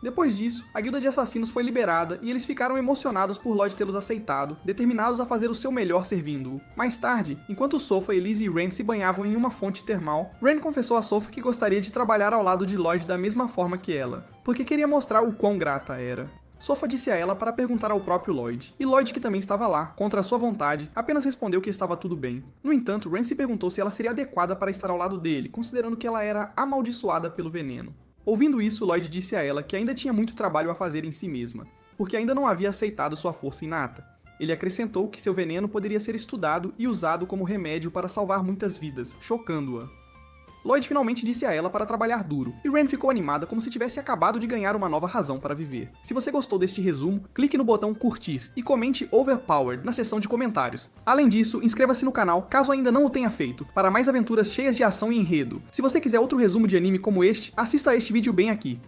Depois disso, a guilda de assassinos foi liberada e eles ficaram emocionados por Lloyd tê-los aceitado, determinados a fazer o seu melhor servindo-o. Mais tarde, enquanto Sofa, Elise e Ren se banhavam em uma fonte termal, Ren confessou a Sofa que gostaria de trabalhar ao lado de Lloyd da mesma forma que ela, porque queria mostrar o quão grata era. Sofa disse a ela para perguntar ao próprio Lloyd, e Lloyd, que também estava lá, contra a sua vontade, apenas respondeu que estava tudo bem. No entanto, Ren se perguntou se ela seria adequada para estar ao lado dele, considerando que ela era amaldiçoada pelo veneno. Ouvindo isso, Lloyd disse a ela que ainda tinha muito trabalho a fazer em si mesma, porque ainda não havia aceitado sua força inata. Ele acrescentou que seu veneno poderia ser estudado e usado como remédio para salvar muitas vidas, chocando-a. Lloyd finalmente disse a ela para trabalhar duro, e Ren ficou animada como se tivesse acabado de ganhar uma nova razão para viver. Se você gostou deste resumo, clique no botão curtir e comente Overpowered na seção de comentários. Além disso, inscreva-se no canal caso ainda não o tenha feito, para mais aventuras cheias de ação e enredo. Se você quiser outro resumo de anime como este, assista a este vídeo bem aqui.